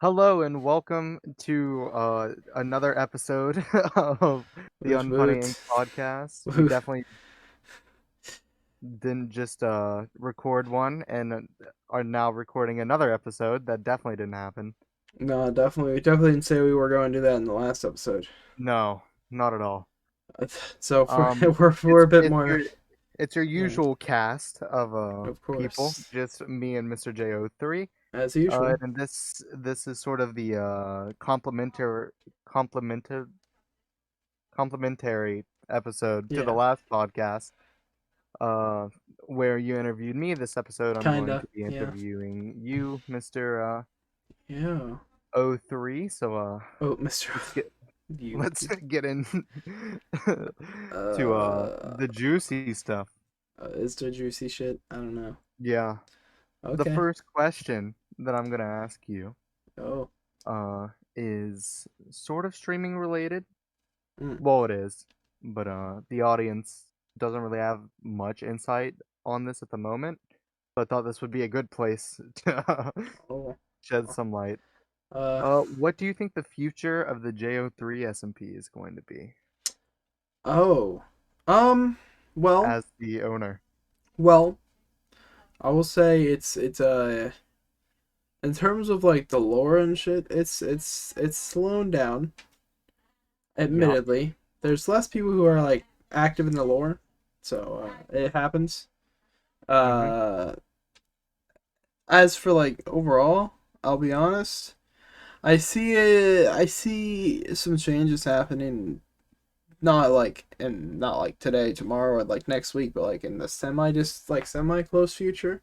Hello and welcome to another episode of the Woot Unfunny Inc woot. Podcast. We Woot. definitely didn't just record one and are now recording another episode. That definitely didn't happen. No, definitely. We definitely didn't say we were going to do that in the last episode. No, not at all. So if we're, Um, we're it's a bit it's more. your it's your Yeah, usual cast of of people, course. just me and Mr. JO3. As usual. And this is sort of the complementary complimentary episode to the Yeah, last podcast, uh, where you interviewed me. This episode, I'm going kinda. to be Yeah. interviewing you, Mr. Yeah. O3. So, Oh, Mr. let's get You. let's get in to Uh, the juicy stuff. is there juicy shit? I don't know. Yeah, the Okay. first question that I'm gonna ask you, Oh. uh, is sort of streaming related. Mm. Well, it is, but the audience doesn't really have much insight on this at the moment. So I thought this would be a good place to Oh. shed some light. Uh. What do you think the future of the JO3 SMP is going to be Oh. Um. Well. as the owner? Well. I will say it's in terms of like the lore and shit, it's slowing down. Yeah. Admittedly, there's less people who are like active in the lore, so it happens. Mm-hmm. Uh, as for like overall, I'll be honest. I see some changes happening. Not like today, tomorrow, or like next week, but like in the semi close future.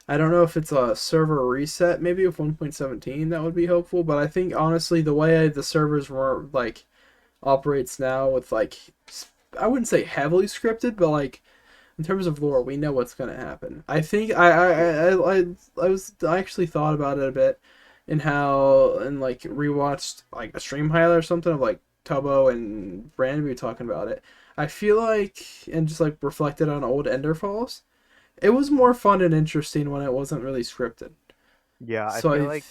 I don't know if it's a server reset, maybe with 1.17 that would be helpful, but I think honestly the way the servers were like operates now with like I wouldn't say heavily scripted, but like in terms of lore, we know what's gonna happen. I think I actually thought about it a bit in how and like rewatched like a stream highlight or something of like Tubbo and Brandby talking about it. I feel like and just like reflected on old Ender Falls. It was more fun and interesting when it wasn't really scripted. Yeah, I So feel like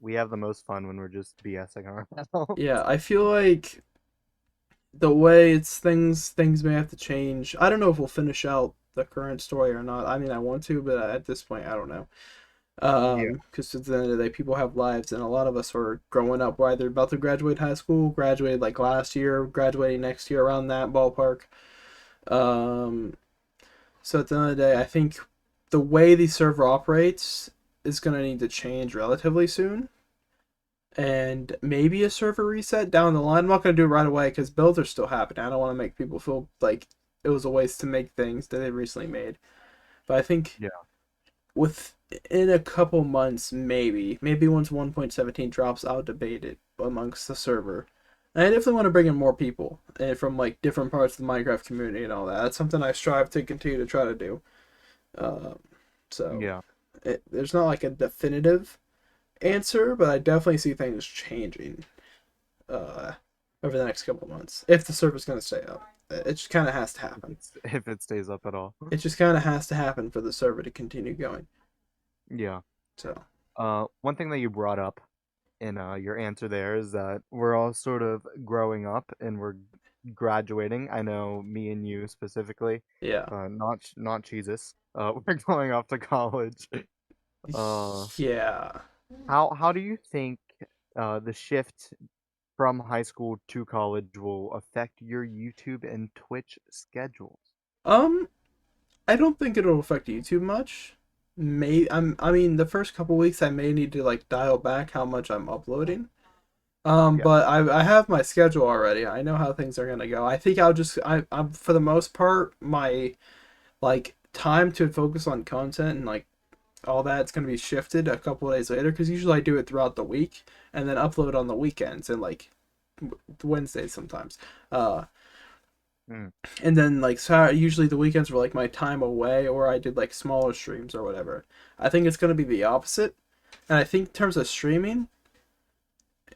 we have the most fun when we're just BSing around. I feel like the way it's things may have to change. I don't know if we'll finish out the current story or not. I mean, I want to, but at this point, I don't know. Yeah. Because at the end of the day, people have lives, and a lot of us are growing up. We're either about to graduate high school, graduated like last year, graduating next year, around that ballpark. Um, so at the end of the day, I think the way the server operates is gonna need to change relatively soon and maybe a server reset down the line. I'm not going to do it right away because builds are still happening. I don't want to make people feel like it was a waste to make things that they recently made. But I think Yeah. within a couple months, maybe once 1.17 drops, I'll debate it amongst the server. And I definitely want to bring in more people from like different parts of the Minecraft community and all that. That's something I strive to continue to try to do. Uh, so Yeah. there's not like a definitive answer, but I definitely see things changing uh, over the next couple months if the server's going to stay up. It just kind of has to happen. If it stays up at all. It just kind of has to happen for the server to continue going. Yeah. So One thing that you brought up in your answer there is that we're all sort of growing up and we're graduating. I know me and you specifically, yeah, not Cheesus. We're going off to college. Uh, yeah. how do you think the shift from high school to college will affect your YouTube and Twitch schedules? Um, I don't think it'll affect YouTube much. I mean, the first couple weeks I may need to like dial back how much I'm uploading. Yeah. But I have my schedule already. I know how things are gonna go. I think I'm for the most part my like time to focus on content and like all that's going to be shifted a couple of days later because usually I do it throughout the week and then upload on the weekends and like Wednesdays sometimes. Uh, Mm. and then like usually the weekends were like my time away or I did like smaller streams or whatever. I think it's going to be the opposite. And I think in terms of streaming,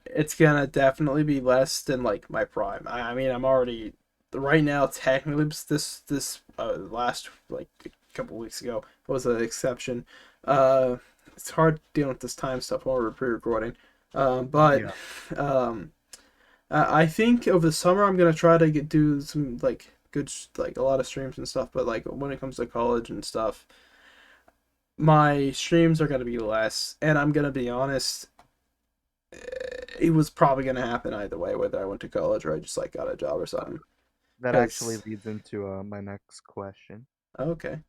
it's going to definitely be less than like my prime. I mean, I'm already right now technically this last like couple weeks ago was an exception. Uh it's hard dealing with this time stuff while we're pre-recording. But Yeah, um, I think over the summer I'm gonna try to do some like good like a lot of streams and stuff. But like when it comes to college and stuff, my streams are gonna be less. And I'm gonna be honest, it was probably gonna happen either way, whether I went to college or I just like got a job or something. that actually Cause leads into my next question. okay,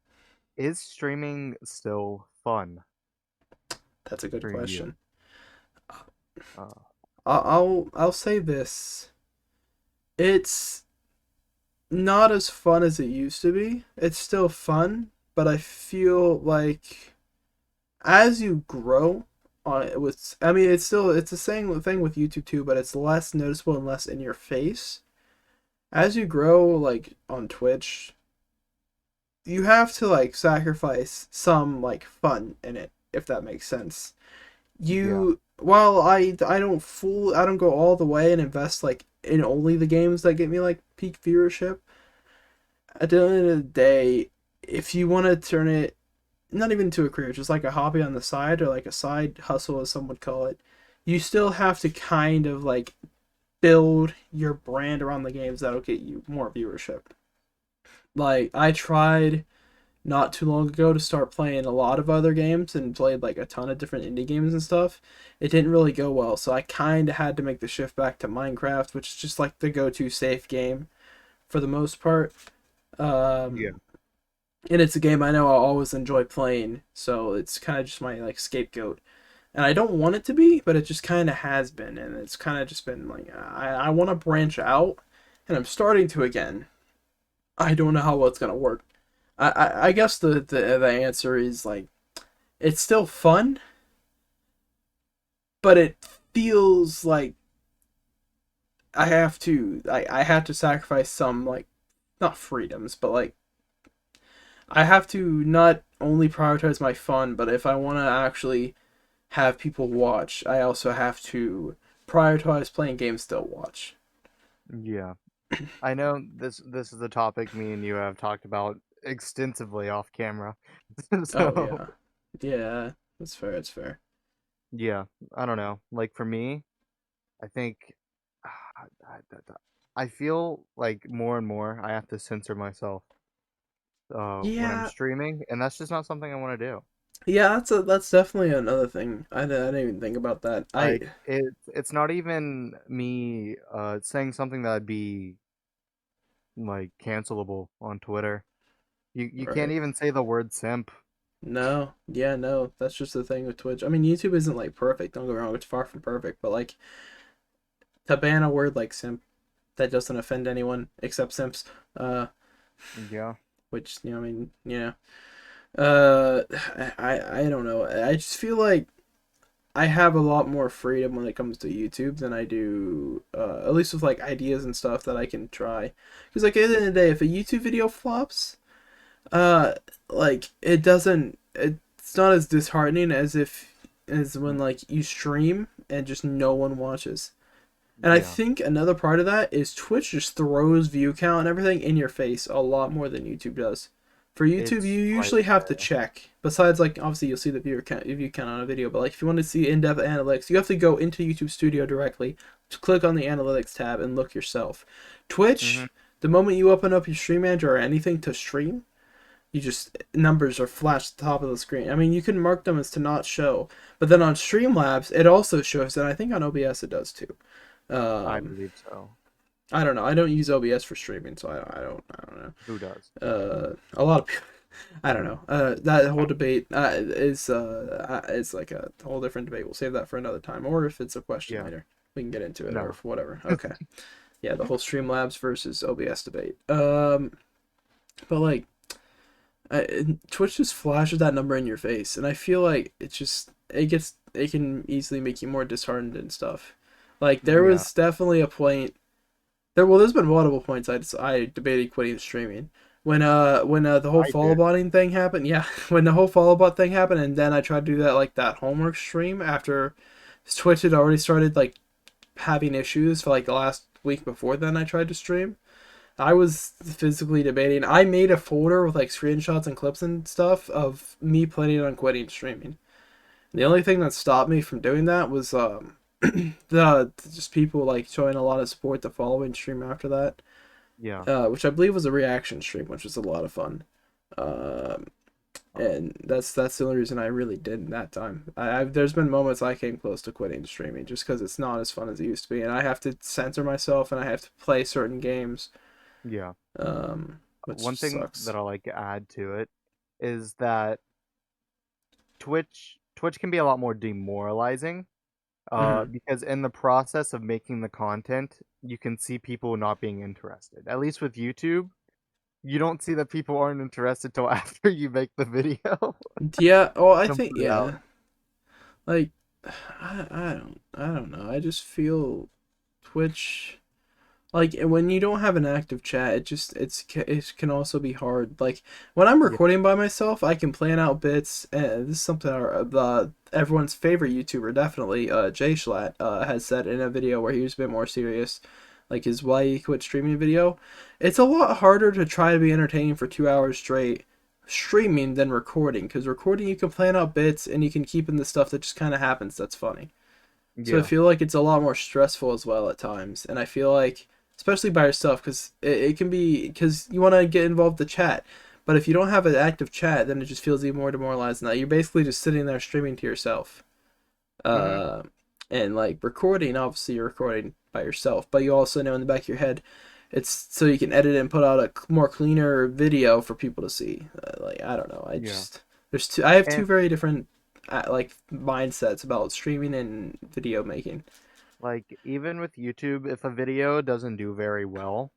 Is streaming still fun that's a good for you? question. Uh, I'll say this. It's not as fun as it used to be. It's still fun, but I feel like as you grow on it with I mean it's the same thing with YouTube too, but it's less noticeable and less in your face. As you grow like on Twitch, you have to like sacrifice some like fun in it, if that makes sense. yeah, You while I don't go all the way and invest like in only the games that get me like peak viewership. At the end of the day, if you want to turn it not even to a career, just like a hobby on the side or like a side hustle as some would call it, you still have to kind of like build your brand around the games that'll get you more viewership. Like I tried not too long ago to start playing a lot of other games and played like a ton of different indie games and stuff. It didn't really go well, so I kind of had to make the shift back to Minecraft, which is just like the go-to safe game for the most part. yeah, Um, and it's a game I know I'll always enjoy playing, so it's kind of just my like scapegoat. And I don't want it to be, but it just kind of has been, and it's kind of just been like I want to branch out, and I'm starting to again. I don't know how well it's gonna work. I guess the answer is like it's still fun, but it feels like I have to sacrifice some like not freedoms, but like I have to not only prioritize my fun, but if I want to actually have people watch, I also have to prioritize playing games they'll watch. yeah. I know this is a topic me and you have talked about extensively off camera. Oh So, yeah, yeah, that's fair. It's fair. yeah, I don't know. Like for me, I think I feel like more and more I have to censor myself when I'm Yeah, streaming, and that's just not something I want to do. yeah, that's definitely another thing. I didn't even think about that. Like it's not even me saying something that'd be like cancelable on Twitter. You can't Right. even say the word simp. No, yeah, no, that's just the thing with Twitch. I mean, YouTube isn't like perfect. Don't get me wrong; it's far from perfect. But like to ban a word like simp that doesn't offend anyone except simps, uh, Yeah. which I mean, uh, I don't know. I just feel like I have a lot more freedom when it comes to YouTube than I do, at least with like ideas and stuff that I can try. Because like at the end of the day, if a YouTube video flops, uh, like it doesn't, it's not as disheartening as when like you stream and just no one watches. And I Yeah. think another part of that is Twitch just throws view count and everything in your face a lot more than YouTube does. For YouTube, It's you quite usually have to fair. check. Besides, like obviously you'll see the view count on a video, but like if you want to see in-depth analytics, you have to go into YouTube Studio directly, to click on the analytics tab, and look yourself. Hmm. Twitch, the moment you open up your Stream Manager or anything to stream, you just numbers are flashed at the top of the screen. I mean, you can mark them as to not show, but then on Streamlabs it also shows, and I think on OBS it does too. I Um, believe so. I don't know. I don't use OBS for streaming, so I don't know. Who does? A lot of people. I don't know. That whole debate is like a whole different debate. We'll save that for another time, or if it's a question Yeah. later, we can get into it, or No. whatever. Okay. Yeah, the whole Streamlabs versus OBS debate. But like, Twitch just flashes that number in your face, and I feel like it can easily make you more disheartened and stuff. Like there Yeah. was definitely a point there's been multiple points I debated quitting streaming. When the whole I follow did. botting thing happened, yeah, when the whole follow bot thing happened, and then I tried to do that like that homework stream after Twitch had already started like having issues for like the last week before then I tried to stream. I was physically debating. I made a folder with like screenshots and clips and stuff of me planning on quitting streaming. The only thing that stopped me from doing that was the just people like showing a lot of support the following stream after that, Yeah. which I believe was a reaction stream, which was a lot of fun. Um, and that's the only reason I really did that time. There's been moments I came close to quitting streaming just because it's not as fun as it used to be, and I have to censor myself and I have to play certain games, Yeah. which One thing sucks. that I like to add to it is that Twitch can be a lot more demoralizing. Hmm. Because in the process of making the content, you can see people not being interested. At least with YouTube, you don't see that people aren't interested till after you make the video Yeah. Well, I and think put it out. yeah. Like, I don't know. I just feel Twitch. Like when you don't have an active chat, it can also be hard. Like when I'm Yeah. recording by myself, I can plan out bits. And this is something the everyone's favorite YouTuber, definitely Jay Schlatt, has said in a video where he was a bit more serious, like his why he quit streaming video. It's a lot harder to try to be entertaining for 2 hours straight streaming than recording, because recording you can plan out bits and you can keep in the stuff that just kind of happens that's funny. So I Yeah. feel like it's a lot more stressful as well at times, and I feel like, especially by yourself, because it can be because you want to get involved in the chat, but if you don't have an active chat, then it just feels even more demoralizing. That you're basically just sitting there streaming to yourself, Hmm. uh, and like recording. Obviously, you're recording by yourself, but you also know in the back of your head, it's so you can edit it and put out a more cleaner video for people to see. Like I don't know, I Yeah. just there's two. I have two And very different like mindsets about streaming and video making. like even with YouTube, if a video doesn't do very well,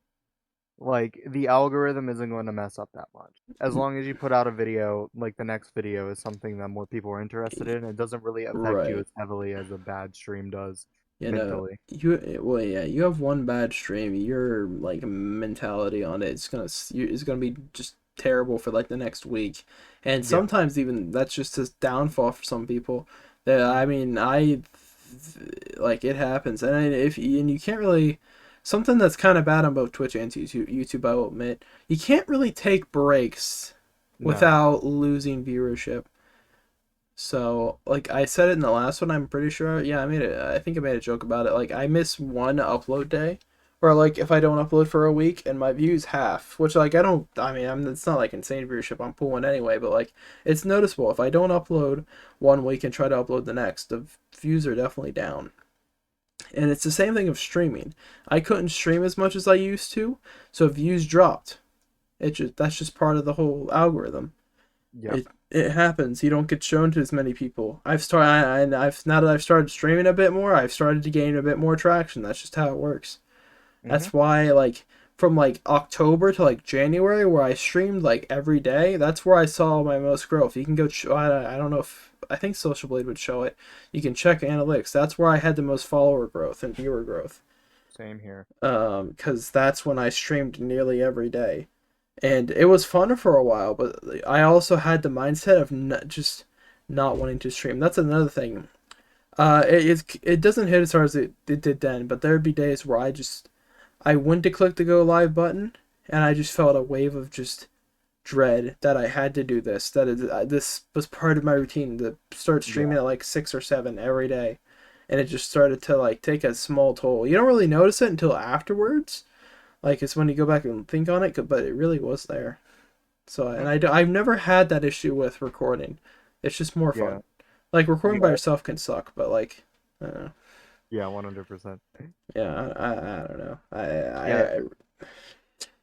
like the algorithm isn't going to mess up that much. As long as you put out a video, like the next video is something that more people are interested in, it doesn't really affect you Right. as heavily as a bad stream does You know, mentally. well, yeah, you have one bad stream, your like mentality on it, it's gonna be just terrible for like the next week, and Yeah. sometimes even that's just a downfall for some people. That I mean, like it happens, and if and you can't really something that's kind of bad on both Twitch and YouTube, I will admit, you can't really take breaks No. without losing viewership. So, like I said it in the last one, I'm pretty sure. Yeah, I made it. I think I made a joke about it. Like I miss one upload day, or like if I don't upload for a week and my views half, which like I don't. I mean, it's not like insane viewership. I'm pulling anyway, but like it's noticeable if I don't upload one week and try to upload the next, the views are definitely down. And it's the same thing of streaming. I couldn't stream as much as I used to, so views dropped. That's just part of the whole algorithm. Yep. It happens. You don't get shown to as many people. I've now that I've started streaming a bit more, I've started to gain a bit more traction. That's just how it works. Hmm. That's why like from like October to like January, where I streamed like every day, that's where I saw my most growth. You can go. I don't know if I think Social Blade would show it. You can check analytics. That's where I had the most follower growth and viewer growth. Same here. Because that's when I streamed nearly every day, and it was fun for a while. But I also had the mindset of just not wanting to stream. That's another thing. It doesn't hit as hard as it did then, but there'd be days where I went to click the go live button, and I just felt a wave of just dread that I had to do this. This was part of my routine to start streaming Yeah. at like 6 or 7 every day, and it just started to like take a small toll. You don't really notice it until afterwards, like it's when you go back and think on it, but it really was there. So Hmm. I've never had that issue with recording. It's just more Yeah. fun. Like recording by Yeah. yourself can suck, but like, uh, Yeah. 100%. yeah, I don't know. Yeah.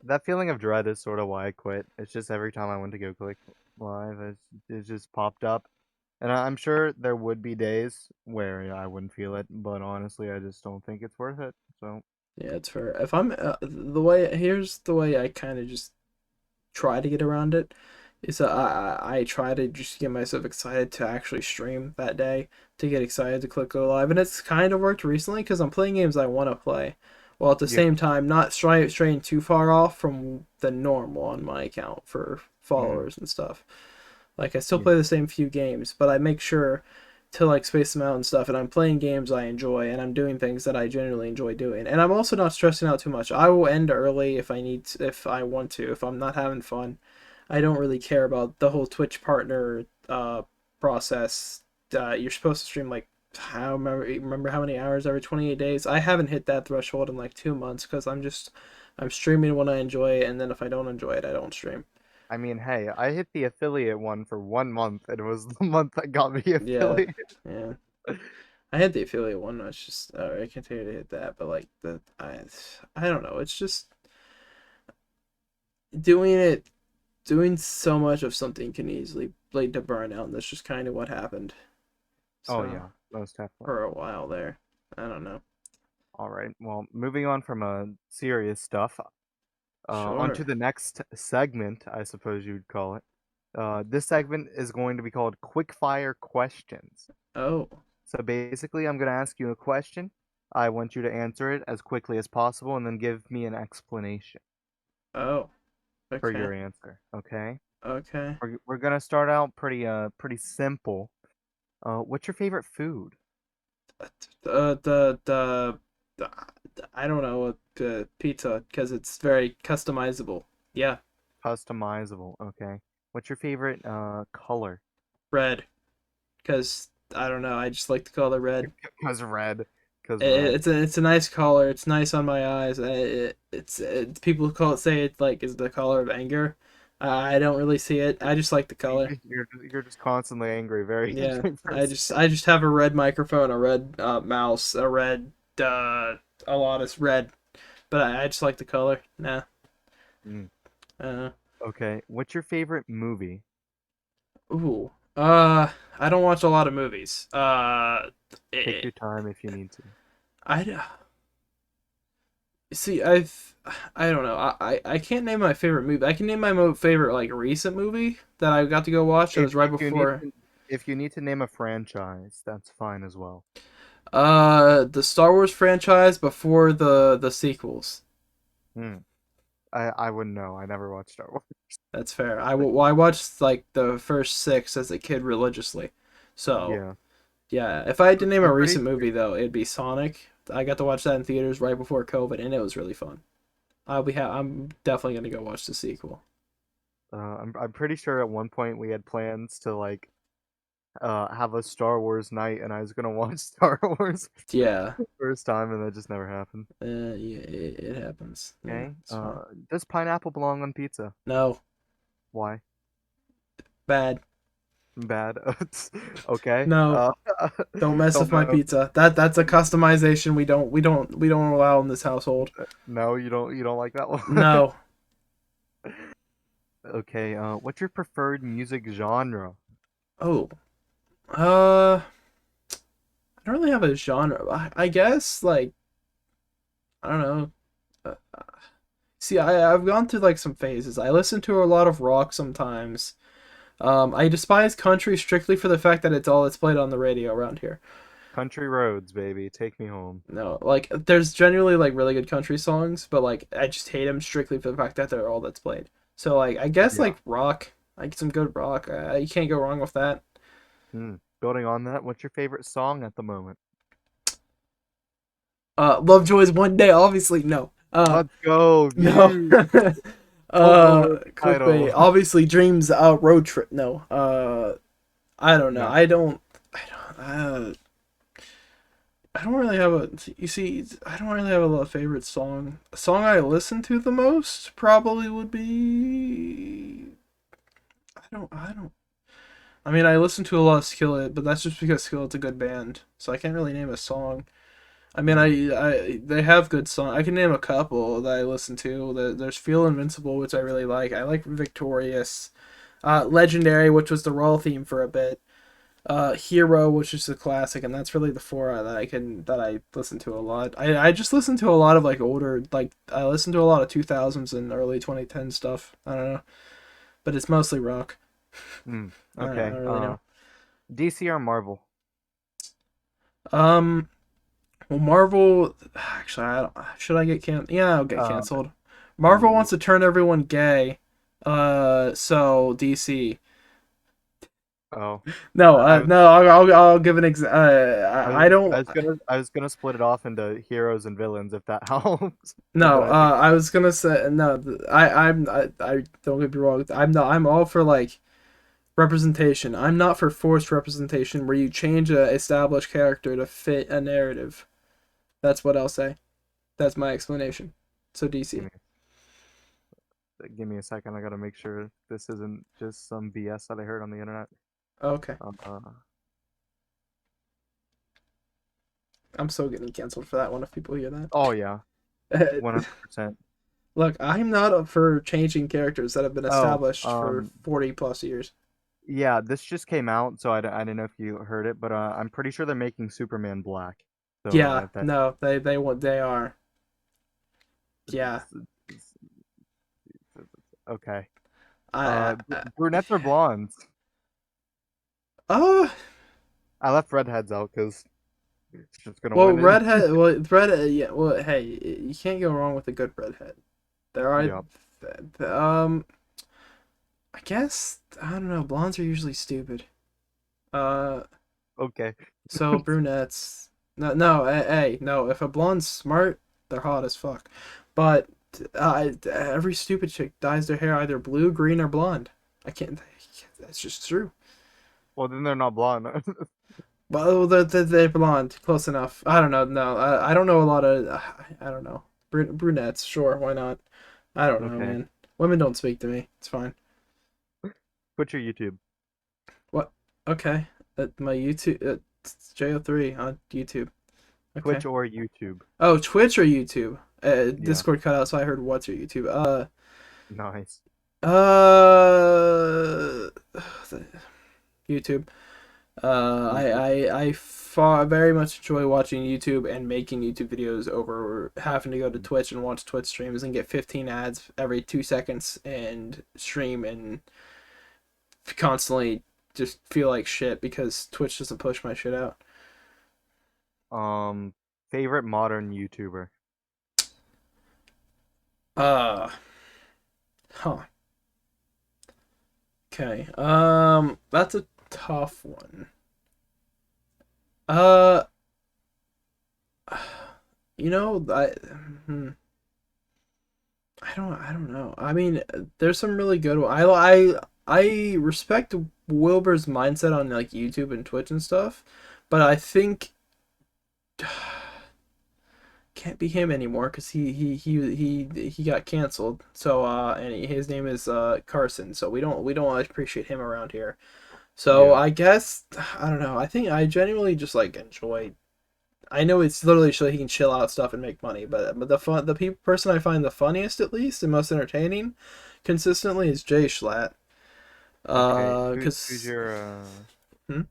That feeling of dread is sort of why I quit. It's just every time I went to go click live, it just popped up. And I'm sure there would be days where I wouldn't feel it, but honestly, I just don't think it's worth it. So, Yeah, it's fair. If I'm the way here's the way I kind of just try to get around it is I try to just get myself excited to actually stream that day, to get excited to click go live, and it's kind of worked recently because I'm playing games I want to play, while at the yeah. same time not straying too far off from the normal on my account for Hmm. followers and stuff. Like I still Yeah. play the same few games, but I make sure to like space them out and stuff, and I'm playing games I enjoy, and I'm doing things that I genuinely enjoy doing, and I'm also not stressing out too much. I will end early if I need to, if I want to, if I'm not having fun. I don't really care about the whole Twitch partner process. you're supposed to stream like how remember how many hours every 28 days. I haven't hit that threshold in like 2 months because I'm streaming when I enjoy it, and then if I don't enjoy it, I don't stream. I mean, hey, I hit the affiliate one for 1 month, and it was the month that got me Yeah, affiliate. yeah. I had the affiliate one. It's just I continue to hit that, but like I don't know. It's just doing it, doing so much of something can easily lead to burnout, and that's just kind of what happened. Oh So yeah, most definitely. for a while there, I don't know. All right. Well, moving on from serious stuff, onto Sure. the next segment, I suppose you'd call it. This segment is going to be called Quickfire Questions. Oh. So basically, I'm going to ask you a question. I want you to answer it as quickly as possible and then give me an explanation Oh. for Okay. your answer. Okay? Okay. We're going to start out pretty simple. What's your favorite food? The I don't know pizza because it's very customizable. Yeah, Customizable. Okay. What's your favorite color? red because I don't know. I just like the color red. Because red. Because It, red. it's a nice color. It's nice on my eyes. People call it say it like is the color of anger. I don't really see it. I just like the color. You're just constantly angry. Very Yeah, interesting person. I just have a red microphone, a red mouse, a red a lot of red, but I just like the color. Nah. Mm. Uh, Okay. What's your favorite movie? ooh. I don't watch a lot of movies. Take It, your time if you need to. I see. I don't know. I can't name my favorite movie. I can name my favorite like recent movie that I got to go watch. That was right If you need before. to, if you need to name a franchise, that's fine as well. The Star Wars franchise before the sequels. Hmm. I wouldn't know. I never watched Star Wars. That's fair. I watched like the first six as a kid religiously. So Yeah. yeah, if I had to name a I'm pretty recent movie though, it'd be Sonic. I got to watch that in theaters right before COVID, and it was really fun. I'm definitely gonna go watch the sequel. I'm pretty sure at one point we had plans to like have a Star Wars night, and I was gonna watch Star Wars Yeah, first time, and that just never happened. yeah, it happens. Yeah, Okay. it's fine. Does pineapple belong on pizza? No, Why? bad. Bad. Okay. No, don't mess Don't with my know. pizza. That's a customization we don't allow in this household. No, you don't like that one. No. Okay. What's your preferred music genre? Oh. Uh, I don't really have a genre. I guess like I don't know. See, I've gone through like some phases. I listen to a lot of rock sometimes. I despise country strictly for the fact that it's all that's played on the radio around here. Country roads, baby. Take me home. No, like there's generally like really good country songs, but like I just hate them strictly for the fact that they're all that's played. So like I guess Yeah. like rock, like some good rock. You can't go wrong with that. Hmm. Building on that, what's your favorite song at the moment? Lovejoy's One Day, obviously no. Let's go, No. views. Football Clickbait. title. Obviously, Dreams. Road trip. No. I don't know. No. I don't. I don't really have a. You see, I don't really have a favorite song. A song I listen to the most probably would be. I don't. I mean, I listen to a lot of Skillet, but that's just because Skillet's a good band. So I can't really name a song. I mean, Hmm. they have good songs. I can name a couple that I listen to. There's Feel Invincible, which I really like. I like Victorious, Legendary, which was the Raw theme for a bit. Hero, which is a classic, and that's really the four that I listen to a lot. I just listen to a lot of like older like I listen to a lot of 2000s and early 2010 stuff. I don't know, but it's mostly rock. Hmm. I Okay. don't really know. DC or Marvel? Um, well, Marvel. Actually, should I get can? Yeah, I'll get Um. canceled. Marvel wants to turn everyone gay. So DC. Oh. No, I was no. I'll give an I don't. I was gonna split it off into heroes and villains if that helps. No. But I think I was gonna say no. I don't get me wrong. I'm all for like Representation. I'm not for forced representation where you change a established character to fit a narrative. That's what I'll say. That's my explanation. So Give DC. me give me a second. I gotta make sure this isn't just some BS that I heard on the internet. Okay. Uh, I'm so getting canceled for that one if people hear oh yeah, that. 100%. Look, I'm not up for changing characters that have been Oh, established for 40 plus years. yeah, this just came out, so I don't know if you heard it, but I'm pretty sure they're making Superman black. So Yeah, if that no, they are. Yeah. okay. I, Brunettes or blondes? uh I left redheads out because it's just gonna well, win it. redhead, yeah, well, hey, you can't go wrong with a good redhead. There are Yep. I guess I don't know, blondes are usually stupid. Uh Okay. so brunettes, no, hey, no, if a blonde's smart, they're hot as fuck. But every stupid chick dyes their hair either blue, green, or blonde. I can't. That's just true. Well, then they're not blonde. Well, they're blonde. Close enough. I don't know. No, I don't know a lot of. I don't know. Brunettes, sure, why not? I don't know, Okay. man. Women don't speak to me. It's fine. Put your YouTube. What? Okay. My YouTube. It's JO3 on YouTube. Okay. Twitch or YouTube. Oh, Twitch or YouTube? Yeah. Discord cut out, so I heard what's your YouTube? Nice. Uh, YouTube. YouTube. I far very much enjoy watching YouTube and making YouTube videos over having to go to Twitch and watch Twitch streams and get 15 ads every 2 seconds and stream and constantly just feel like shit because Twitch doesn't push my shit out. Um, Favorite modern YouTuber. Uh, huh. Okay. That's a tough one. Uh, hmm, I don't know. I mean, there's some really good one. I respect Wilbur's mindset on like YouTube and Twitch and stuff, but I think can't be him anymore because he got canceled. So and his name is Carson. So we don't appreciate him around here. So Yeah. I guess I don't know. I think I genuinely just like enjoy. I know it's literally so he can chill out stuff and make money, but person I find the funniest at least and most entertaining consistently is Jay Schlatt. Okay. Who's Cause your hmm?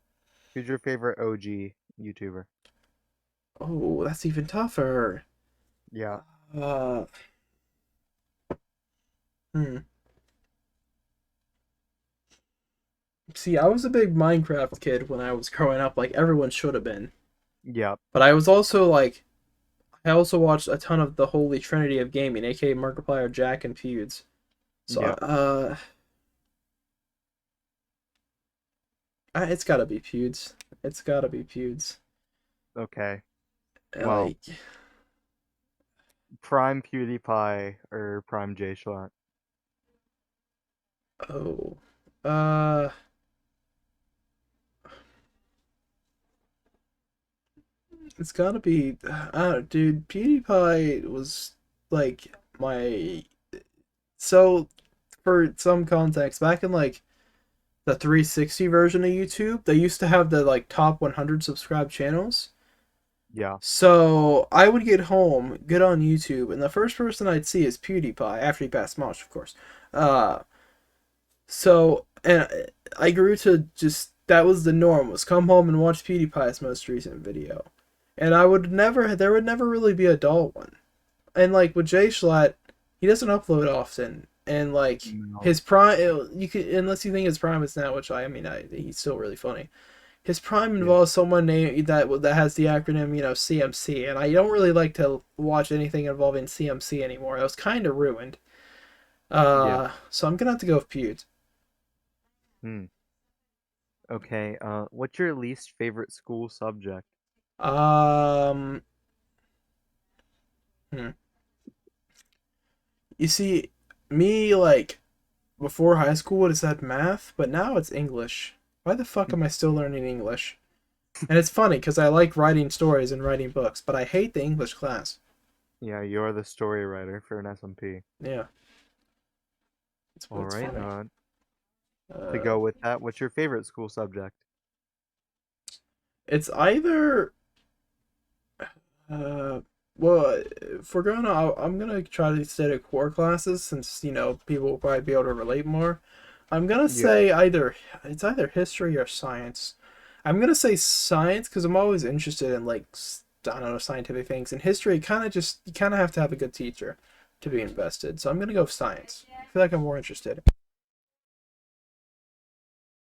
who's your favorite OG YouTuber? Oh, that's even tougher. Yeah. Uh, hmm. See, I was a big Minecraft kid when I was growing up, like everyone should have been. Yep. But I was also like, I also watched a ton of the Holy Trinity of gaming, aka Markiplier, Jack, and Feuds. So, Yep. it's gotta be Feuds. It's gotta be Feuds. Okay. Well, Like, Prime PewDiePie or Prime J Schlatt. oh, uh, it's gotta be, dude. PewDiePie was like my so for some context back in like the 360 version of YouTube, they used to have the like top 100 subscribed channels. Yeah. So I would get home, get on YouTube, and the first person I'd see is PewDiePie after he passed Smosh, of course. Uh, and I grew to just that was the norm was come home and watch PewDiePie's most recent video, and there would never really be a dull one. And like with Jay Schlatt, he doesn't upload often, and like No. his prime, you could unless you think his prime is now, which he's still really funny. His prime Yeah. involves someone named that has the acronym CMC, and I don't really like to watch anything involving CMC anymore. It was kind of ruined. Yeah. So I'm gonna have to go with Pewds. Hmm. Okay. What's your least favorite school subject? Um, hmm. You see, me like before high school would have said math, but now it's English. Why the fuck am I still learning English? And it's funny because I like writing stories and writing books, but I hate the English class. Yeah, you're the story writer for an SMP. Yeah, All it's right. funny. To Uh, go with that, what's your favorite school subject? it's either uh, well, if we're going to, I'm gonna try to stay to core classes since people will probably be able to relate more. I'm gonna Yeah. say it's either history or science. I'm gonna say science because I'm always interested in like I don't know scientific things. And history, kind of just you kind of have to have a good teacher to be invested. So I'm gonna go with science. I feel like I'm more interested.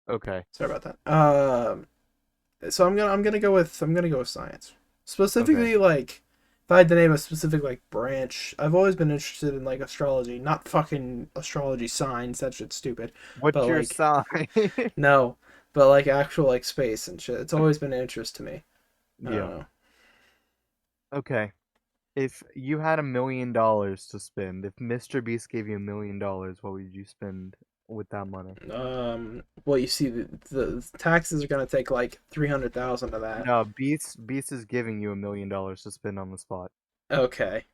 Okay. Sorry about that. So I'm gonna go with science. Okay. Specifically, like if I had to name a specific like branch, I've always been interested in like astrology, not fucking astrology signs. That shit's stupid. What's But your like sign? no, but like actual like space and shit. It's always been an interest to me. I don't Yeah. know. Okay. If you had $1 million to spend, if Mr. Beast gave you $1 million, what would you spend with that money? Well, you see, the taxes are gonna take like 300,000 of that. No, Beast is giving you $1 million to spend on the spot. Okay.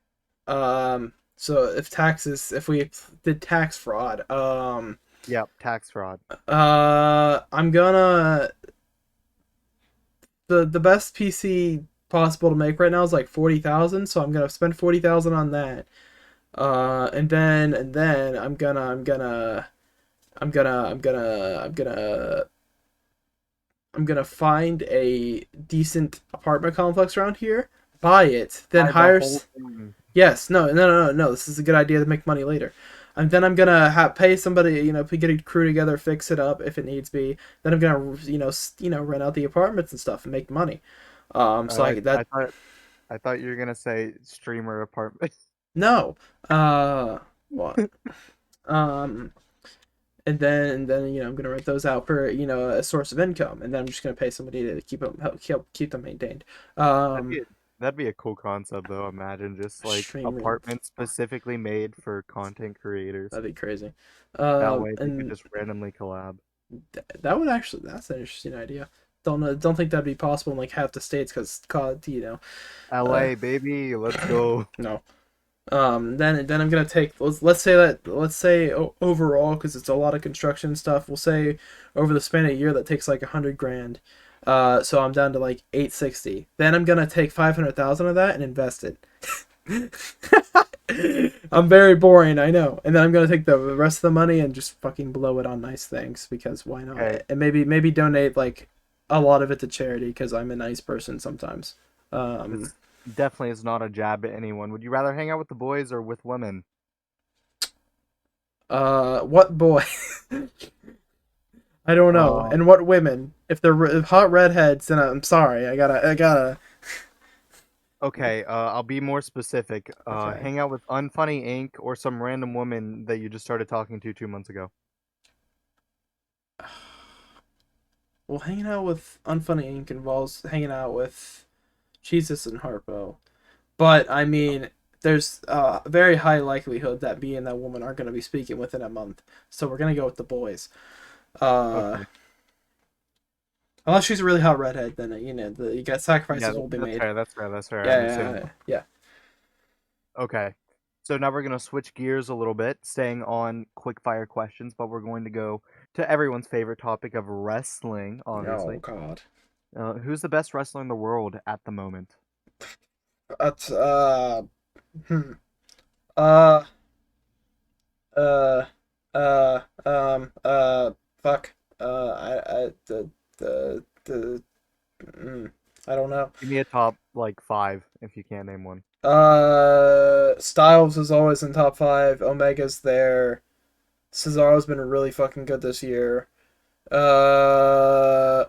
So if we did tax fraud, Yep, tax fraud. I'm gonna the best PC possible to make right now is like 40,000, so I'm gonna spend 40,000 on that. And then I'm gonna find a decent apartment complex around here, buy it, then Buy the hire. whole thing. Yes, no. This is a good idea to make money later. And then I'm gonna pay somebody, get a crew together, fix it up if it needs be. Then I'm gonna, rent out the apartments and stuff and make money. So I, I I that thought I thought you were gonna say streamer apartment. no, what? Um, and then I'm gonna rent those out for a source of income, and then I'm just gonna pay somebody to keep them maintained. That'd be Um, a, that'd be a cool concept though. Imagine just like Extremely, apartments specifically made for content creators. that'd be crazy. That way they could And just randomly collab. that would actually that's an interesting idea. Don't think that'd be possible in like half the states because COD, uh, LA baby, let's go. no. Then I'm gonna take let's say overall because it's a lot of construction stuff. We'll say over the span of a year that takes like 100 grand. So I'm down to like 860. Then I'm gonna take 500,000 of that and invest it. I'm very boring, I know. And then I'm gonna take the rest of the money and just fucking blow it on nice things because why not? Okay, And maybe donate like a lot of it to charity because I'm a nice person sometimes. Um, this definitely is not a jab at anyone. Would you rather hang out with the boys or with women? what boy? I don't know. Uh, And what women? If they're hot redheads, then I'm sorry. I gotta. okay, I'll be more specific. Okay. Hang out with Unfunny Inc or some random woman that you just started talking to 2 months ago. Well, hanging out with Unfunny Inc involves hanging out with Cheesus and Harpo. But I mean, there's a very high likelihood that me and that woman are going to be speaking within a month. So we're going to go with the boys. Uh, Okay. Unless she's a really hot redhead, then you got Yeah, sacrifices will be that's made. fair. That's fair. That's fair. I Yeah, understand. yeah, yeah. Okay. So now we're going to switch gears a little bit, staying on quick fire questions, but we're going to go to everyone's favorite topic of wrestling, Yeah. Oh obviously. God. Who's the best wrestler in the world at the moment? That's hmm. uh uh uh fuck. I the I don't know. Give me a top like five if you can't name one. Styles is always in top five. Omega's there. Cesaro's been really fucking good this year. Uh,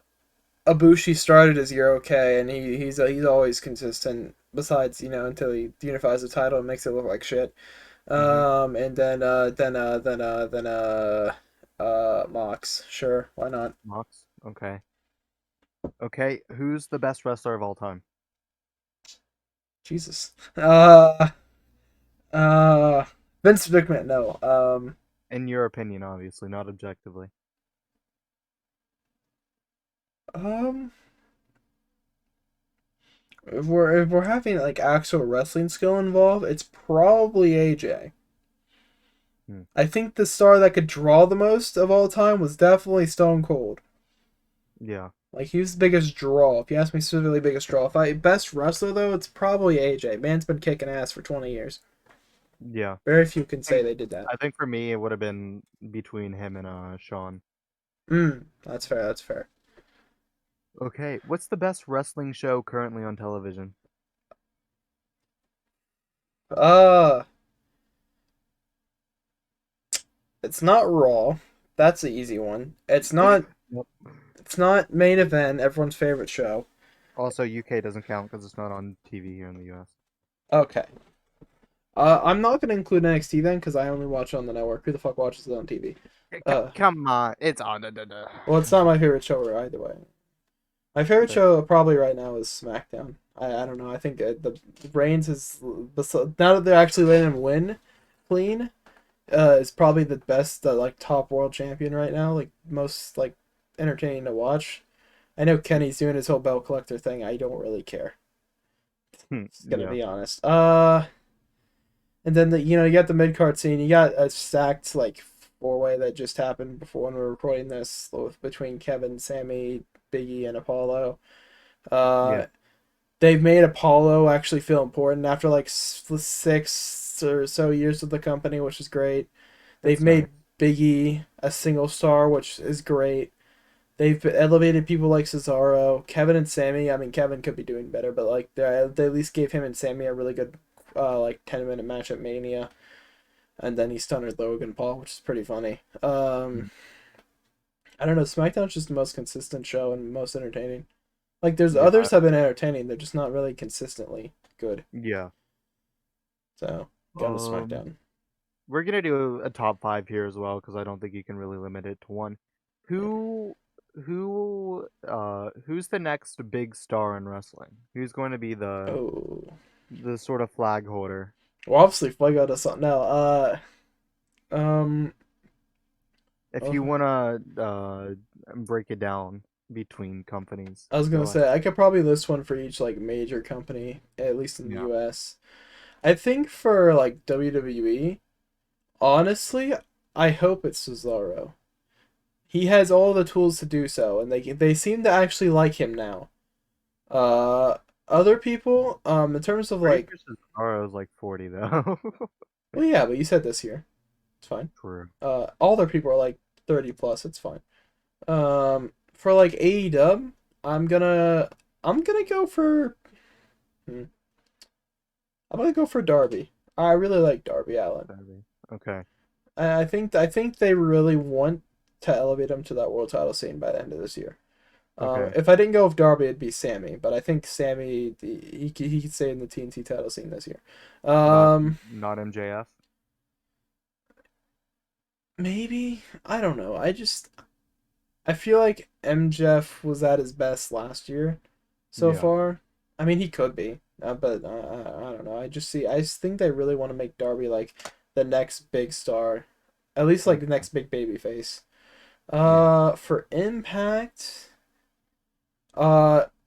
Ibushi started his year okay, and he's always consistent. Besides, until he unifies the title and makes it look like shit. Mm-hmm. And Mox. Sure, why not? Mox. Okay. Okay. Who's the best wrestler of all time? Jesus. Uh, Vince McMahon. No. In your opinion, obviously, not objectively. Um, if we're having like actual wrestling skill involved, it's probably AJ. Hmm. I think the star that could draw the most of all time was definitely Stone Cold. Yeah. Like he was the biggest draw. If you ask me specifically, biggest draw. If I best wrestler though, it's probably AJ. Man's been kicking ass for 20 years. Yeah. Very few can I think say they did that. I think for me it would have been between him and Sean. That's fair. That's fair. Okay, what's the best wrestling show currently on television? Uh, it's not Raw. That's the easy one. It's not. Yep. It's not main event. Everyone's favorite show. Also, UK doesn't count because it's not on TV here in the US. Okay. I'm not gonna include NXT then because I only watch it on the network. Who the fuck watches it on TV? Uh, Come on, it's on. well, it's not my favorite show either way. My favorite Okay. show probably right now is SmackDown. I don't know. I think the Reigns is now that they're actually letting him win clean. Is probably the best like top world champion right now. Like most like entertaining to watch. I know Kenny's doing his whole belt collector thing. I don't really care. Just gonna Yeah. be honest. And then you got the mid card scene. You got a stacked like four way that just happened before when we were recording this between Kevin, Sammy, Biggie, and Apollo. Yeah. Uh, they've made Apollo actually feel important after like 6 or so years with the company, which is great. They've That's nice. made Biggie a single star, which is great. They've elevated people like Cesaro, Kevin and Sammy. I mean, Kevin could be doing better, but like they at least gave him and Sammy a really good, like 10-minute match at Mania, and then he stunned Logan Paul, which is pretty funny. Mm. I don't know. SmackDown's just the most consistent show and most entertaining. Like there's Yeah. others have been entertaining, they're just not really consistently good. Yeah. So going to Um, SmackDown. we're gonna do a top five here as well because I don't think you can really limit it to one. Who, who's the next big star in wrestling? Who's going to be Oh, the sort of flag holder? well, obviously Fuego does something now. Um, If you oh, wanna break it down between companies, I was gonna go ahead. say I could probably list one for each like major company, at least in the Yeah. U.S. I think for like WWE, honestly, I hope it's Cesaro. He has all the tools to do so, and they seem to actually like him now. Uh, Other people, in terms of Pretty like, sure Cesaro's like 40 though. well, yeah, but you said this year, it's fine. True. All their people are like 30 plus, it's fine. For like AEW, I'm gonna I'm gonna go for hmm, I'm gonna go for Darby. I really like Darby Allin. Maybe. Okay. I think they really want to elevate him to that world title scene by the end of this year. Okay. If I didn't go with Darby, it'd be Sammy, but I think Sammy he could stay in the TNT title scene this year. Not Um, not MJF. Maybe I don't know. I feel like MJF was at his best last year so Yeah. far. I mean, he could be, but I don't know. I just think they really want to make Darby like the next big star, at least like the Okay. next big baby face. Yeah. For Impact,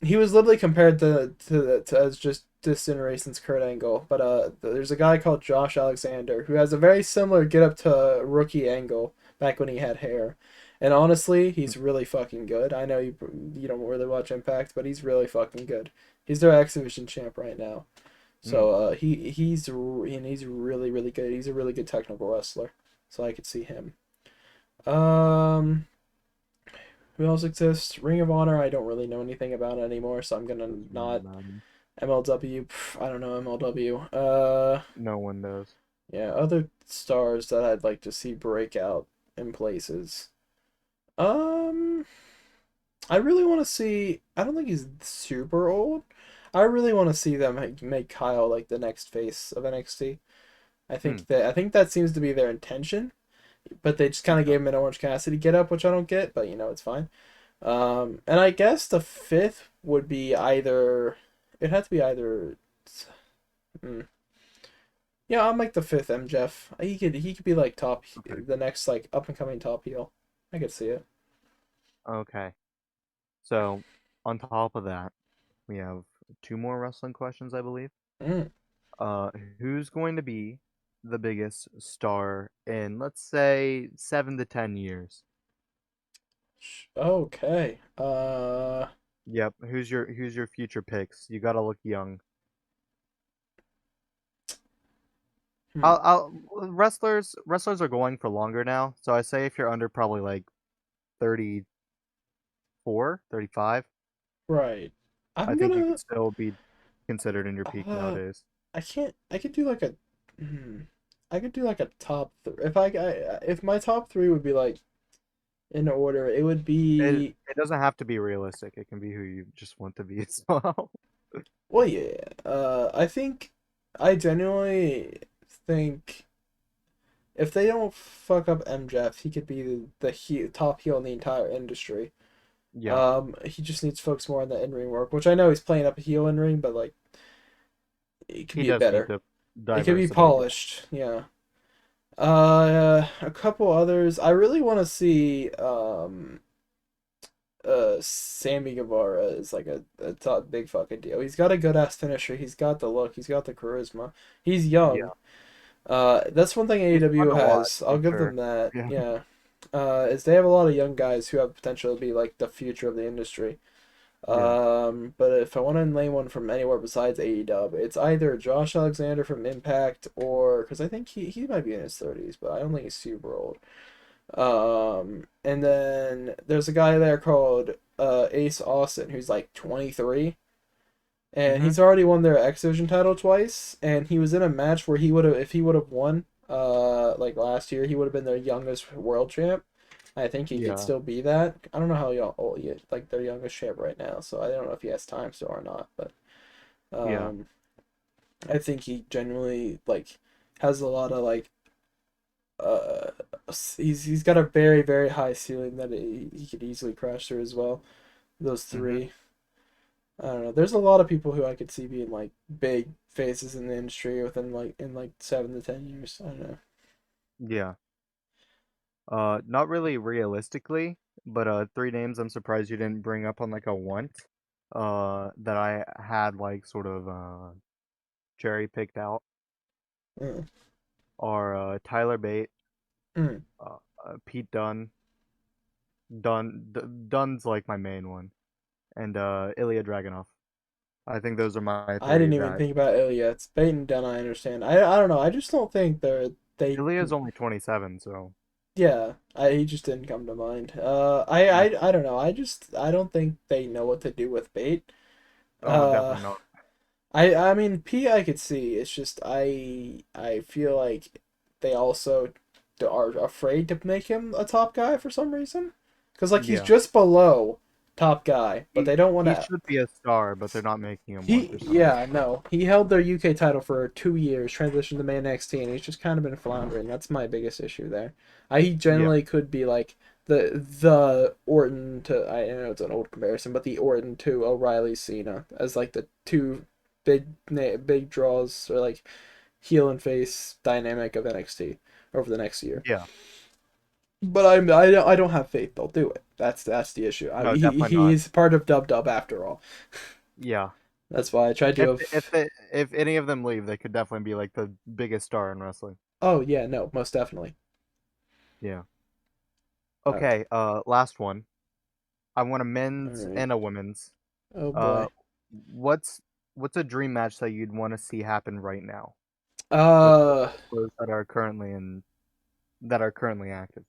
he was literally compared to as just this generation's Kurt Angle, but there's a guy called Josh Alexander who has a very similar get up to rookie Angle back when he had hair. And honestly, he's really fucking good. I know you don't really watch Impact, but he's really fucking good. He's their X Division champ right now. Mm. So he's really really good. He's a really good technical wrestler. So I could see him. Um, who else exists? Ring of Honor. I don't really know anything about it anymore, so I'm gonna Doesn't really not matter. MLW. I don't know MLW. No one does. Yeah, other stars that I'd like to see break out in places. Um, I really want to see. I don't think he's super old. I really want to see them make Kyle like the next face of NXT. Hmm. I think that seems to be their intention, but they just kind of Yeah. gave him an Orange Cassidy get up, which I don't get, but it's fine. And I guess the fifth would be either. It'd have to be either. Hmm, Yeah, I'm like the fifth MJF. He could be like top, Okay. the next like up and coming top heel. I could see it. Okay. So on top of that, we have two more wrestling questions, I believe. Mm. Uh, who's going to be the biggest star in, let's say, 7 to 10 years? Okay. Yep. Who's your future picks? You gotta look young. Hmm. Wrestlers are going for longer now, so I say if you're under probably like 34, 35, Right. I I'm think you could gonna. still be considered in your peak Uh, nowadays. I can't. I could do like a. Hmm. I could do like a top three. If my top three would be like in order, it would It be. it doesn't have to be realistic. It can be who you just want to be as well. Well, yeah. I think. I genuinely think if they don't fuck up MJF, he could be top heel in the entire industry. Yeah, He just needs to focus more on the in-ring work, which I know he's playing up a heel in ring, but like it could he be does need better. to It could be diverse a bit. Yeah. polished. Yeah. A couple others. I really want to see Sammy Guevara is like a top big fucking deal. He's got a good ass finisher. He's got the look. He's got the charisma. He's young. Yeah. That's one thing He's fun AEW to watch has. I'll for give them sure. that. Yeah. Yeah. Is they have a lot of young guys who have potential to be like the future of the industry. Yeah. But if I want to name one from anywhere besides AEW, it's either Josh Alexander from Impact or because I think he might be in his 30s, but I don't think he's super old. And then there's a guy there called Ace Austin who's like 23, and Mm-hmm. he's already won their X Division title twice, and he was in a match where he would have if he would have won like last year, he would have been their youngest world champ. I think he could Yeah. still be that. I don't know how young old he is, like their youngest champ right now, so I don't know if he has time still or not, but Yeah. um I think he genuinely like has a lot of like uh he's got a very high ceiling that he could easily crash through as well. Those Mm-hmm. three. I don't know. There's a lot of people who I could see being like big faces in the industry within like in like 7 to 10 years. I don't know. Yeah. Not really realistically, but three names I'm surprised you didn't bring up on like a want. That I had like sort of cherry picked out Mm. are Tyler Bate, Mm. Pete Dunne. Dunn's like my main one, and Ilya Dragunov. I think those are my I three didn't even that think about It's Bait and Dunn, I understand. I don't know. I just don't think they Ilya's only 27, so yeah. He just didn't come to mind. yeah. I don't know. I don't think they know what to do with Bait. Oh, Uh definitely not. I mean P I could see. It's just I feel like they also are afraid to make him a top guy for some reason. Cuz like he's Yeah. just below top guy, but He they don't want he to. should be a star, but they're not making him one for some reason. Yeah, no. He held their UK title for 2 years, transitioned to main NXT, and he's just kind of been floundering. That's my biggest issue there. He Yeah. generally could be like the Orton to I know it's an old comparison, but the Orton to O'Reilly Cena as like the two big draws or like heel and face dynamic of NXT over the next year. Yeah. But I don't have faith they'll do it. That's the issue. No, definitely not. He's part of Dub Dub after all. Yeah. That's why I tried to If have. if any of them leave, they could definitely be like the biggest star in wrestling. Oh yeah, no, most definitely. Yeah. Okay. Okay, last one. I want a All men's right. and a women's. Oh Uh, boy. what's what's a dream match that you'd want to see happen right now with the Uh, wrestlers that are currently active?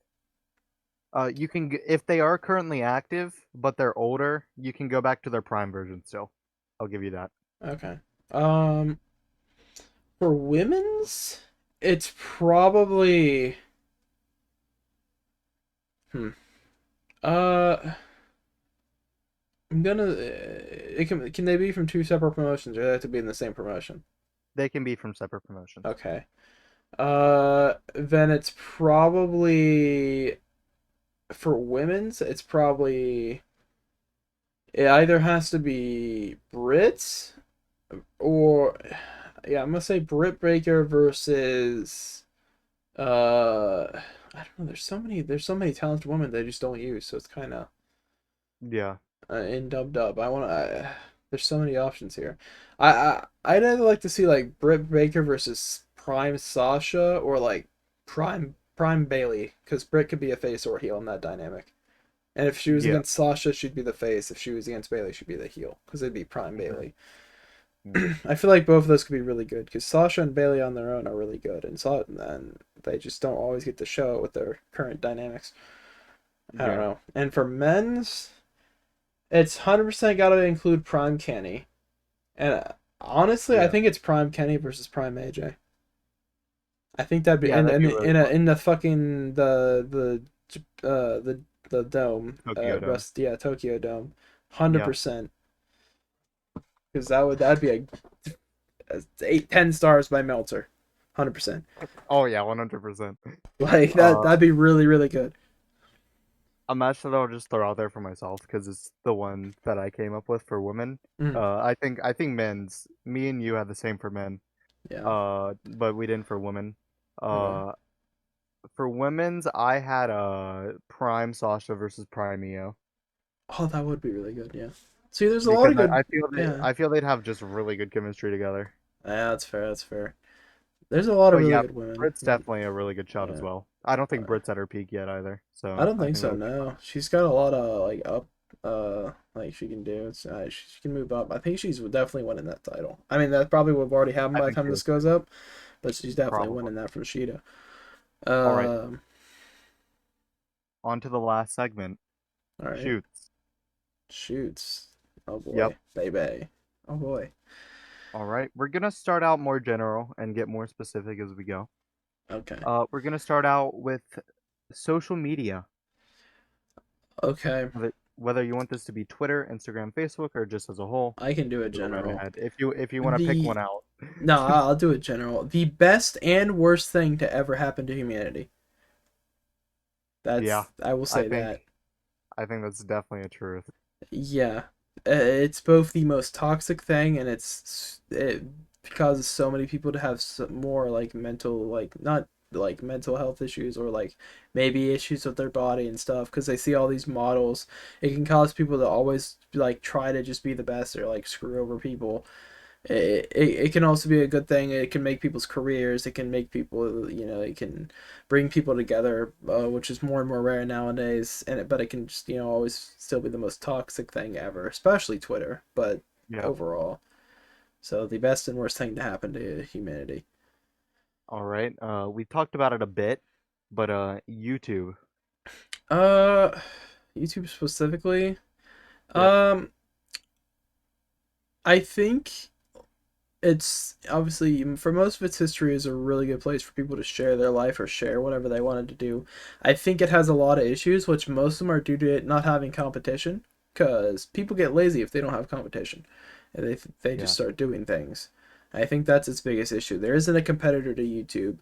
You can if they are currently active, but they're older, you can go back to their prime version still. I'll give you that. okay. Um, for women's, it's probably hmm. Uh, I'm gonna. It can they be from two separate promotions, or they have to be in the same promotion? They can be from separate promotions. Okay. Then it's probably for women's. It's probably it either has to be Brits or yeah, I'm gonna say Britt Baker versus I don't know. There's so many talented women they just don't use, so it's kind of Yeah. in dub dub. There's so many options here. I'd either like to see like Britt Baker versus Prime Sasha or like Prime Bailey, because Britt could be a face or a heel in that dynamic. And if she was Yeah. against Sasha, she'd be the face. If she was against Bailey, she'd be the heel, because it'd be Prime Mhm. Bailey. Yeah. I feel like both of those could be really good because Sasha and Bailey on their own are really good, and they just don't always get to show it with their current dynamics. I don't Yeah. know. And for men's, it's 100% got to include Prime Kenny. And honestly, I Yeah. think it's Prime Kenny versus Prime AJ. I think that'd be Yeah, that'd be really fun. in the fucking the dome Tokyo Dome. rest yeah Tokyo Dome, Yeah. 100%, because that'd be a 8-10 stars by Meltzer, 100%. Oh yeah, 100%. Like Uh, that'd be really really good. a match that I'll just throw out there for myself because it's the one that I came up with for women. Mm, I think men's. Me and you had the same for men. yeah. But we didn't for women. Okay. Uh, for women's, I had Prime Sasha versus Prime Io Oh, that would be really good. Yeah. See, there's a lot because of I, good. I feel they Yeah. I feel they'd have just really good chemistry together. Yeah, that's fair. That's fair. There's a lot of But really yeah, good women. Britt's definitely a really good shot as Yeah. well. I don't think Uh, Britt's at her peak yet either, I so don't I think think that so. would be fun. No, she's got a lot of like up. Like she can do. She can move up. I think she's definitely winning that title. I mean, that probably would have already happened I by the think time she is this goes too. up, but she's definitely Probably. winning that from Sheeta. All right, Um. on to the last segment. All right. Shoots. Shoots. Oh Yep. boy, baby. Oh boy. All right, we're gonna start out more general and get more specific as we go. Okay. We're gonna start out with social media. Okay. Whether you want this to be Twitter, Instagram, Facebook, or just as a whole, I can do a go right general. ahead. If you want to pick The one out. No, I'll do it general. The best and worst thing to ever happen to humanity. Yeah, I will I say think that. I think that's definitely a truth. Yeah. It's both the most toxic thing, and it causes so many people to have more like mental, like not like mental health issues, or like maybe issues with their body and stuff, because they see all these models. It can cause people to always like try to just be the best, or like screw over people. It can also be a good thing. It can make people's careers. It can make people, it can bring people together, which is more and more rare nowadays. But it can just, always still be the most toxic thing ever, especially Twitter. But Yeah. overall, so the best and worst thing to happen to humanity. All right. We talked about it a bit, but YouTube. Uh, YouTube specifically. Yep. Um, I think it's obviously for most of its history is a really good place for people to share their life or share whatever they wanted to do. I think it has a lot of issues, which most of them are due to it not having competition, because people get lazy if they don't have competition, and they just Yeah. start doing things. I think that's its biggest issue. There isn't a competitor to YouTube.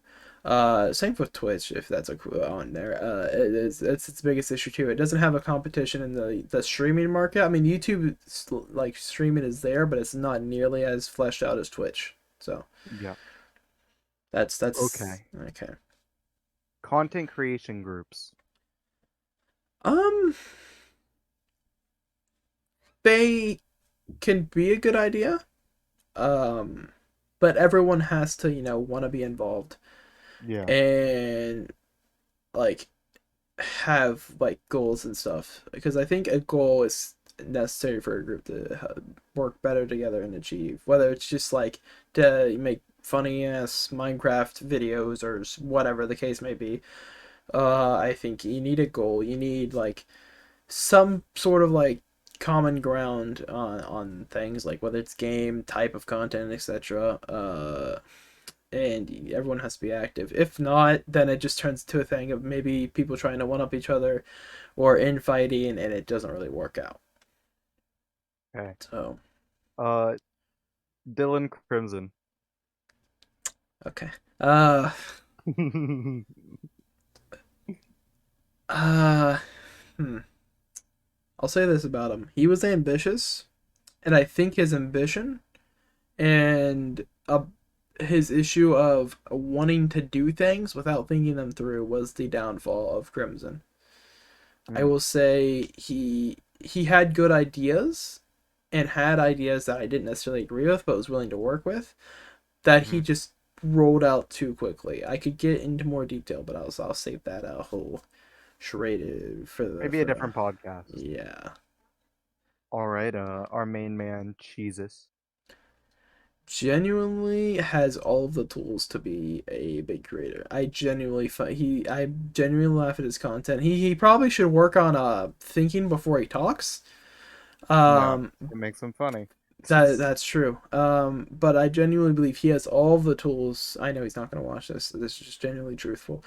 Same with Twitch, if that's on there. It's its biggest issue too. It doesn't have a competition in the streaming market. I mean, YouTube like streaming is there, but it's not nearly as fleshed out as Twitch. So Yeah. that's Okay. okay. Content creation groups. Um, they can be a good idea. Um, but everyone has to want to be involved Yeah. and like have like goals and stuff, because I think a goal is necessary for a group to work better together and achieve, whether it's just like to make funny ass Minecraft videos or whatever the case may be. I think you need a goal. You need like some sort of like common ground on things, like whether it's game type of content, etc. And everyone has to be active. If not, then it just turns to a thing of maybe people trying to one up each other or infighting, and it doesn't really work out. Okay. So Uh, Dylan Crimson. okay. Uh uh hmm. I'll say this about him. He was ambitious, and I think his ambition and his issue of wanting to do things without thinking them through was the downfall of Crimson. I Mm, will say he had good ideas and had ideas that I didn't necessarily agree with, but was willing to work with. That he hmm. just rolled out too quickly. I could get into more detail, but I'll save that whole charade for Maybe a different podcast. yeah. All right, our main man, Cheesus. Genuinely has all of the tools to be a big creator. I genuinely laugh at his content. He probably should work on thinking before he talks. Yeah, Um, it makes him funny. that's true. But I genuinely believe he has all the tools. I know he's not going to watch this. This is just genuinely truthful.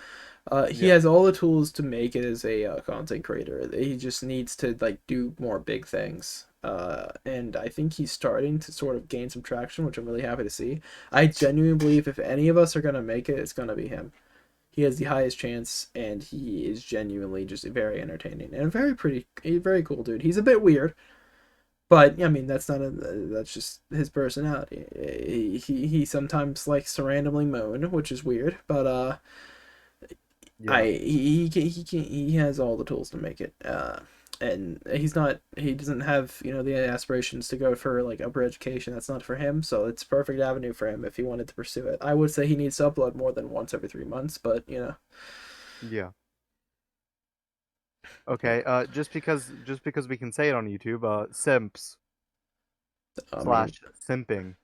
He Yeah, has all the tools to make it as a content creator. He just needs to like do more big things. And I think he's starting to sort of gain some traction, which I'm really happy to see. I genuinely believe if any of us are gonna make it, it's gonna be him. He has the highest chance, and he is genuinely just very entertaining and very pretty, very cool dude. He's a bit weird, but I mean that's just his personality. He sometimes likes to randomly moan, which is weird, but yeah. he has all the tools to make it. And he doesn't have the aspirations to go for like upper education. That's not for him. So it's a perfect avenue for him if he wanted to pursue it. I would say he needs to upload more than once every 3 months, but Yeah. yeah. Okay. Just because we can say it on YouTube, simps I mean, slash simping.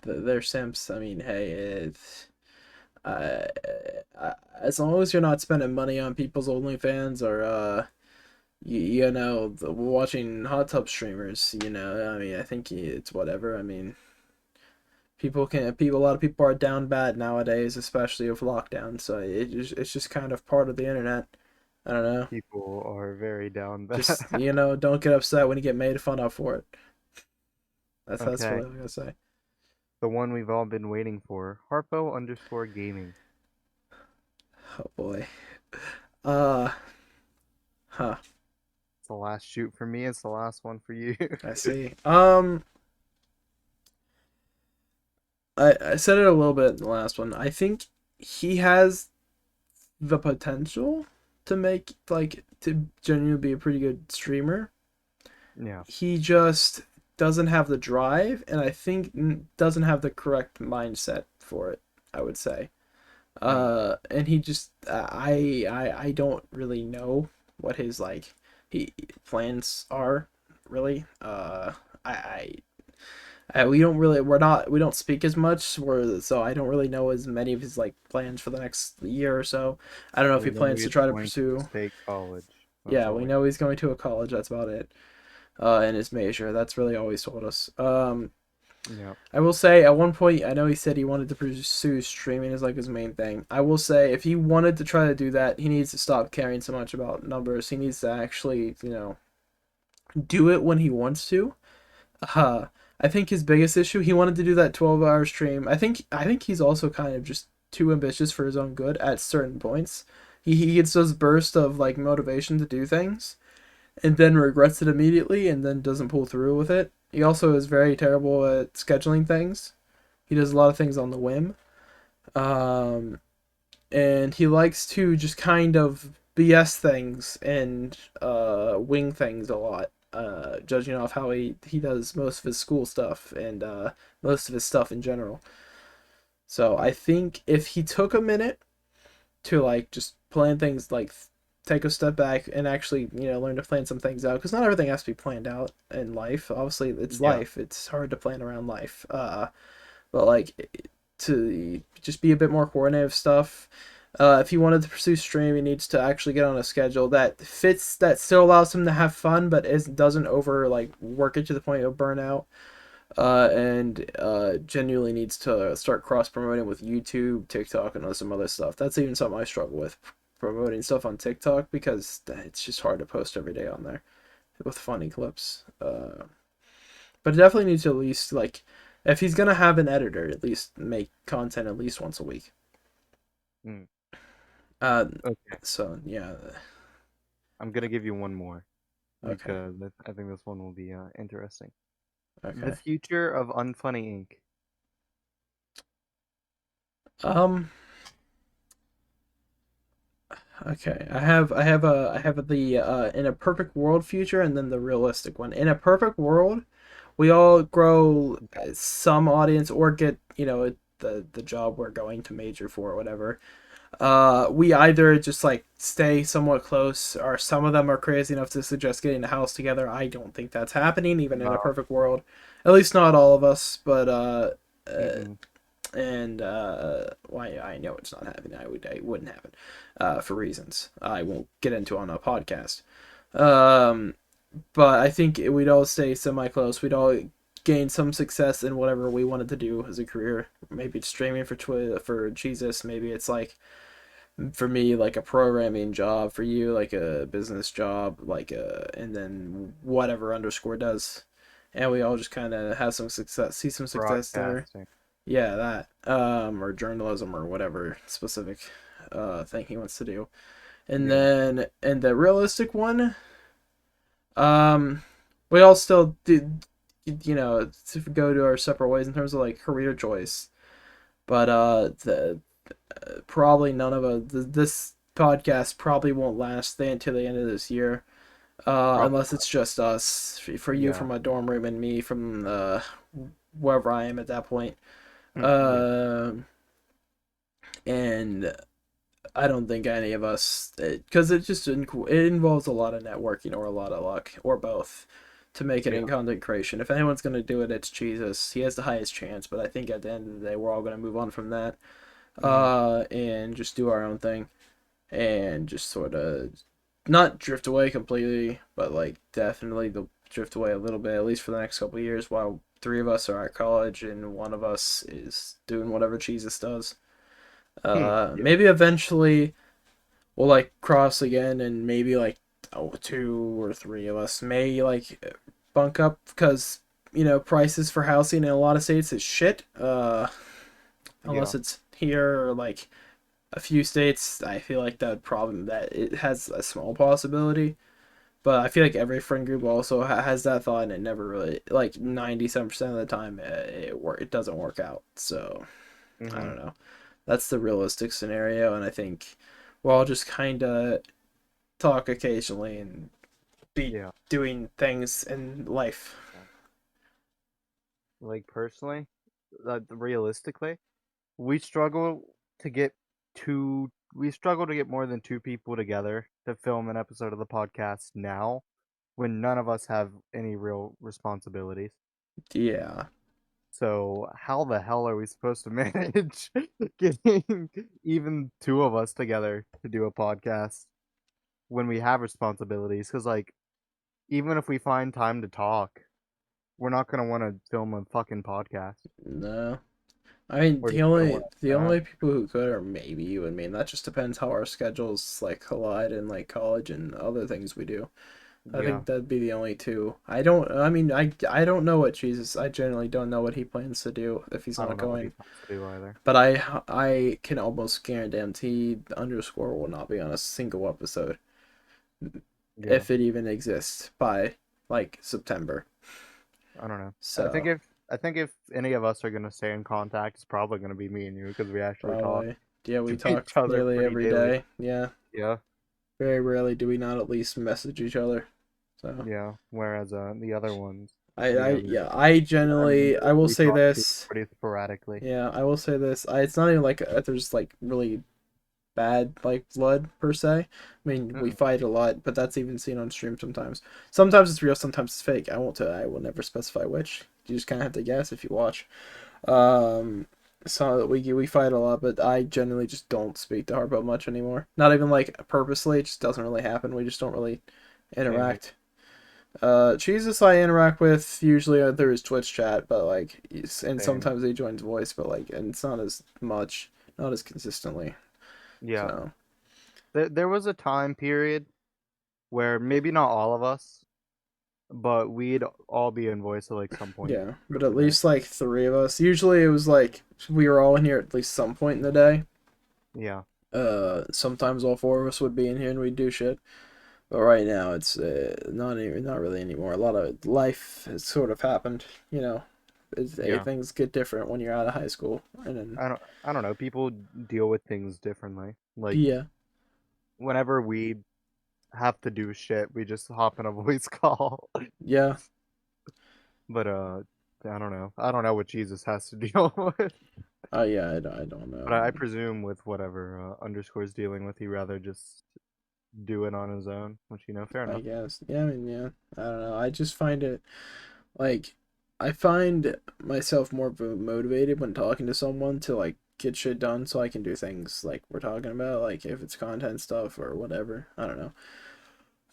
they're simps. I mean, hey, uh, as long as you're not spending money on people's OnlyFans or watching hot tub streamers, I mean, I think it's whatever. I mean, a lot of people are down bad nowadays, especially with lockdown. So it's just kind of part of the internet. I don't know. People are very down bad. Just don't get upset when you get made fun of for it. That's what Okay. I'm gonna say. The one we've all been waiting for. Harpo underscore gaming. Oh boy. Uh, huh. It's the last shoot for me. It's the last one for you. I see. I said it a little bit in the last one. I think he has the potential to make to genuinely be a pretty good streamer. Yeah. He just doesn't have the drive, and I think doesn't have the correct mindset for it. I would say. Mm. And he just I don't really know what his he plans are really. I we don't speak as much. So I don't really know as many of his plans for the next year or so. I don't know if We he know plans to he's try to going to pursue. state college. That's Yeah, all we we know he's going to a college. That's about it. In his major. That's really all he's told us. know. I will say at one point I know he said he wanted to pursue streaming as his main thing. I will say if he wanted to try to do that, he needs to stop caring so much about numbers. He needs to actually, do it when he wants to. Uh I think his biggest issue, he wanted to do that 12-hour stream. I think he's also kind of just too ambitious for his own good at certain points. He gets those bursts of motivation to do things and then regrets it immediately and then doesn't pull through with it. He also is very terrible at scheduling things. He does a lot of things on the whim. Um, and he likes to just kind of BS things and wing things a lot. Judging off how he does most of his school stuff and most of his stuff in general. So I think if he took a minute to just plan things take a step back and actually learn to plan some things out because not everything has to be planned out in life. Obviously it's Yeah. life, it's hard to plan around life, but to just be a bit more coordinative stuff. If he wanted to pursue stream, he needs to actually get on a schedule that fits, that still allows him to have fun but doesn't over work it to the point of burnout. And genuinely needs to start cross promoting with YouTube, TikTok, and some other stuff. That's even something I struggle with, promoting stuff on TikTok because it's just hard to post every day on there with funny clips. But it definitely needs to at least if he's gonna have an editor, at least make content at least once a week. Mm. Uh, Okay. so yeah, I'm gonna give you one more okay, because I think this one will be interesting. The okay. future of Unfunny Inc. Um. Okay. I have the in a perfect world future and then the realistic one. In a perfect world, we all grow Okay. some audience or get the job we're going to major for or whatever. We either just like stay somewhat close, or some of them are crazy enough to suggest getting a house together. I don't think that's happening, even in a No. perfect world. At least not all of us, but uh Mm-mm. and why I know it's not happening. I wouldn't happen, for reasons I won't get into on a podcast. Um, but I think we'd all stay semi close. We'd all gain some success in whatever we wanted to do as a career. Maybe it's streaming for Jesus. Maybe it's like for me like a programming job. For you like a business job. And then whatever underscore does, and we all just kind of have some success, see some success there. Broadcasting. Yeah, that or journalism or whatever specific thing he wants to do. And Yeah. then and the realistic one, um, we all still do, to go to our separate ways in terms of like career choice. But the probably none of us this podcast probably won't last until the end of this year. Probably. Unless it's just us, for you Yeah. from a dorm room and me from wherever I am at that point. Yeah. Um, and I don't think any of us, because it involves a lot of networking or a lot of luck or both to make it in Yeah. content creation. If anyone's gonna do it, it's Jesus. He has the highest chance, but I think at the end of the day, we're all gonna move on from that, Mm-hmm. and just do our own thing and just sort of not drift away completely, but like definitely the drift away a little bit, at least for the next couple of years, while three of us are at college and one of us is doing whatever Jesus does. Yeah. Maybe eventually we'll like cross again, and maybe like two or three of us may like bunk up because prices for housing in a lot of states is shit. Unless Yeah. it's here or like a few states, I feel like that it has a small possibility. But I feel like every friend group also has that thought, and it never really, like 97% of the time, it doesn't work out. So I Mm-hmm. don't know. That's the realistic scenario, and I think we'll all just kind of talk occasionally and be Yeah. doing things in life. Like personally, realistically, we struggle to get we struggle to get more than two people together to film an episode of the podcast now when none of us have any real responsibilities. Yeah. So how the hell are we supposed to manage getting even two of us together to do a podcast when we have responsibilities? Because like even if we find time to talk, we're not gonna want to film a fucking podcast. No. I mean, We're the just gonna only want the to. only people who could are maybe you and me, and that just depends how our schedules like collide in like college and other things we do. I Yeah, think that'd be the only two. I mean, I don't know what Jesus. I generally don't know what he plans to do if he's I not don't know what he going. plans to do either. But I can almost guarantee the underscore will not be on a single episode Yeah, if it even exists by like September. I don't know. So I think if any of us are gonna stay in contact, it's probably gonna be me and you because we actually talk probably yeah, we to talk each other nearly pretty every daily. day. Yeah, Yeah, very rarely do we not at least message each other. So yeah. Whereas the other ones, I the other yeah, I the other generally I members, will we say talk to this. pretty sporadically. Yeah, I will say this. It's not even like there's like really bad like blood per se. I mean, we Mm-mm. fight a lot, but that's even seen on stream sometimes. Sometimes it's real, sometimes it's fake. I will never specify which. You just kind of have to guess if you watch. Um, so we fight a lot, but I generally just don't speak to Harpo much anymore. Not even like purposely. It just doesn't really happen. We just don't really Same here. interact. Cheesus I interact with usually through his Twitch chat, but like, and Same. sometimes he joins voice, but like, and it's not as much, not as consistently. Yeah. So There was a time period where maybe not all of us, but we'd all be in voice at like some point yeah, but throughout at the day. least like three of us. Usually it was like we were all in here at least some point in the day. Yeah. Sometimes all four of us would be in here and we'd do shit. But right now it's not really anymore. A lot of life has sort of happened, you know. Yeah. things get different when you're out of high school, and then I don't know. People deal with things differently. Like yeah, whenever we have to do shit, we just hop in a voice call. yeah, But I don't know. I don't know what Jesus has to deal with. yeah. I don't But know. I presume with whatever underscore's dealing with, he rather just do it on his own, which fair I enough. guess. Yeah, I mean, yeah. I don't know. I just find it like I find myself more motivated when talking to someone to like get shit done so I can do things like we're talking about, like if it's content stuff or whatever. I don't know.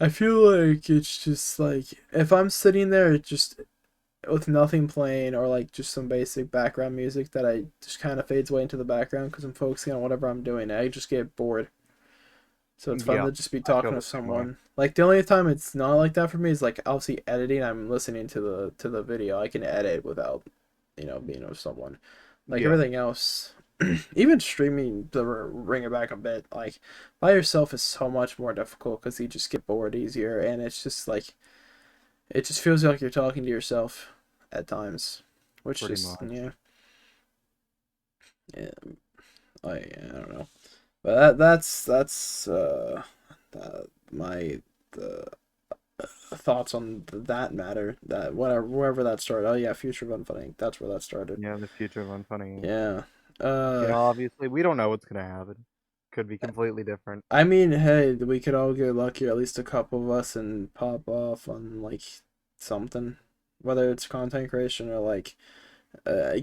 I feel like it's just like if I'm sitting there just with nothing playing or like just some basic background music that I just kind of fades away into the background because I'm focusing on whatever I'm doing, I just get bored. So it's fun Yeah, to just be I feel talking to the same way. someone. Like the only time it's not like that for me is like obviously editing. I'm listening to the video. I can edit without, being with someone. Like Yeah, everything else, even streaming to bring it back a bit. Like by yourself is so much more difficult because you just get bored easier, and it's just like it just feels like you're talking to yourself at times, which pretty just much. yeah, I don't know. But that's my the thoughts on that matter. That whatever wherever that started. Oh yeah, Future of Unfunny Inc. That's where that started. Yeah, the future of Unfunny Inc. Yeah. Obviously, we don't know what's gonna happen. Could be completely different. I mean, hey, we could all get lucky, or at least a couple of us, and pop off on like something, whether it's content creation or like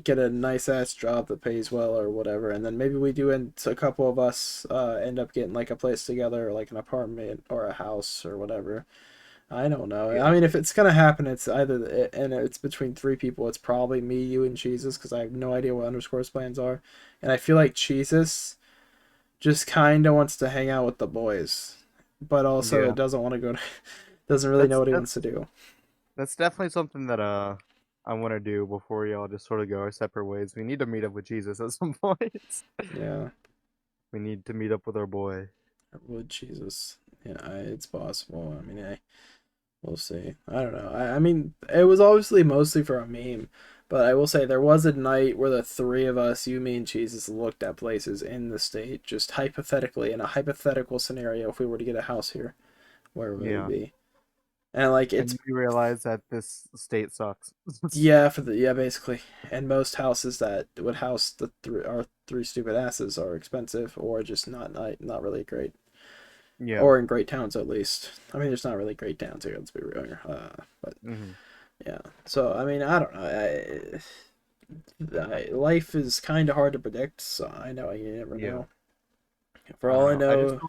get a nice ass job that pays well or whatever, and then maybe we do, and a couple of us end up getting like a place together, or like an apartment or a house or whatever. I don't know. I Yeah, mean, if it's gonna happen, it's either and it's between three people. It's probably me, you, and Cheesus because I have no idea what underscore's plans are, and I feel like Cheesus just kind of wants to hang out with the boys, but also yeah. doesn't want to go to, doesn't really know That's what he wants to that's do. that's definitely something that I want to do before y'all just sort of go our separate ways. We need to meet up with Jesus at some point. Yeah, We need to meet up with our boy. with Jesus. Yeah, it's possible. I mean, we'll see. I don't know. I mean, it was obviously mostly for a meme, but I will say there was a night where the three of us, you, me, and Jesus, looked at places in the state, just hypothetically, in a hypothetical scenario, if we were to get a house here, where would it Yeah, be? And like it's and you realize that this state sucks. yeah for the yeah basically, and most houses that would house the our three stupid asses are expensive or just not really great, Yeah. or in great towns at least. I mean, there's not really great towns here. Let's be real here. But Hmm. yeah. So I mean, I don't know. Life is kind of hard to predict. So I know you never Yeah. know. For I all don't I know. know,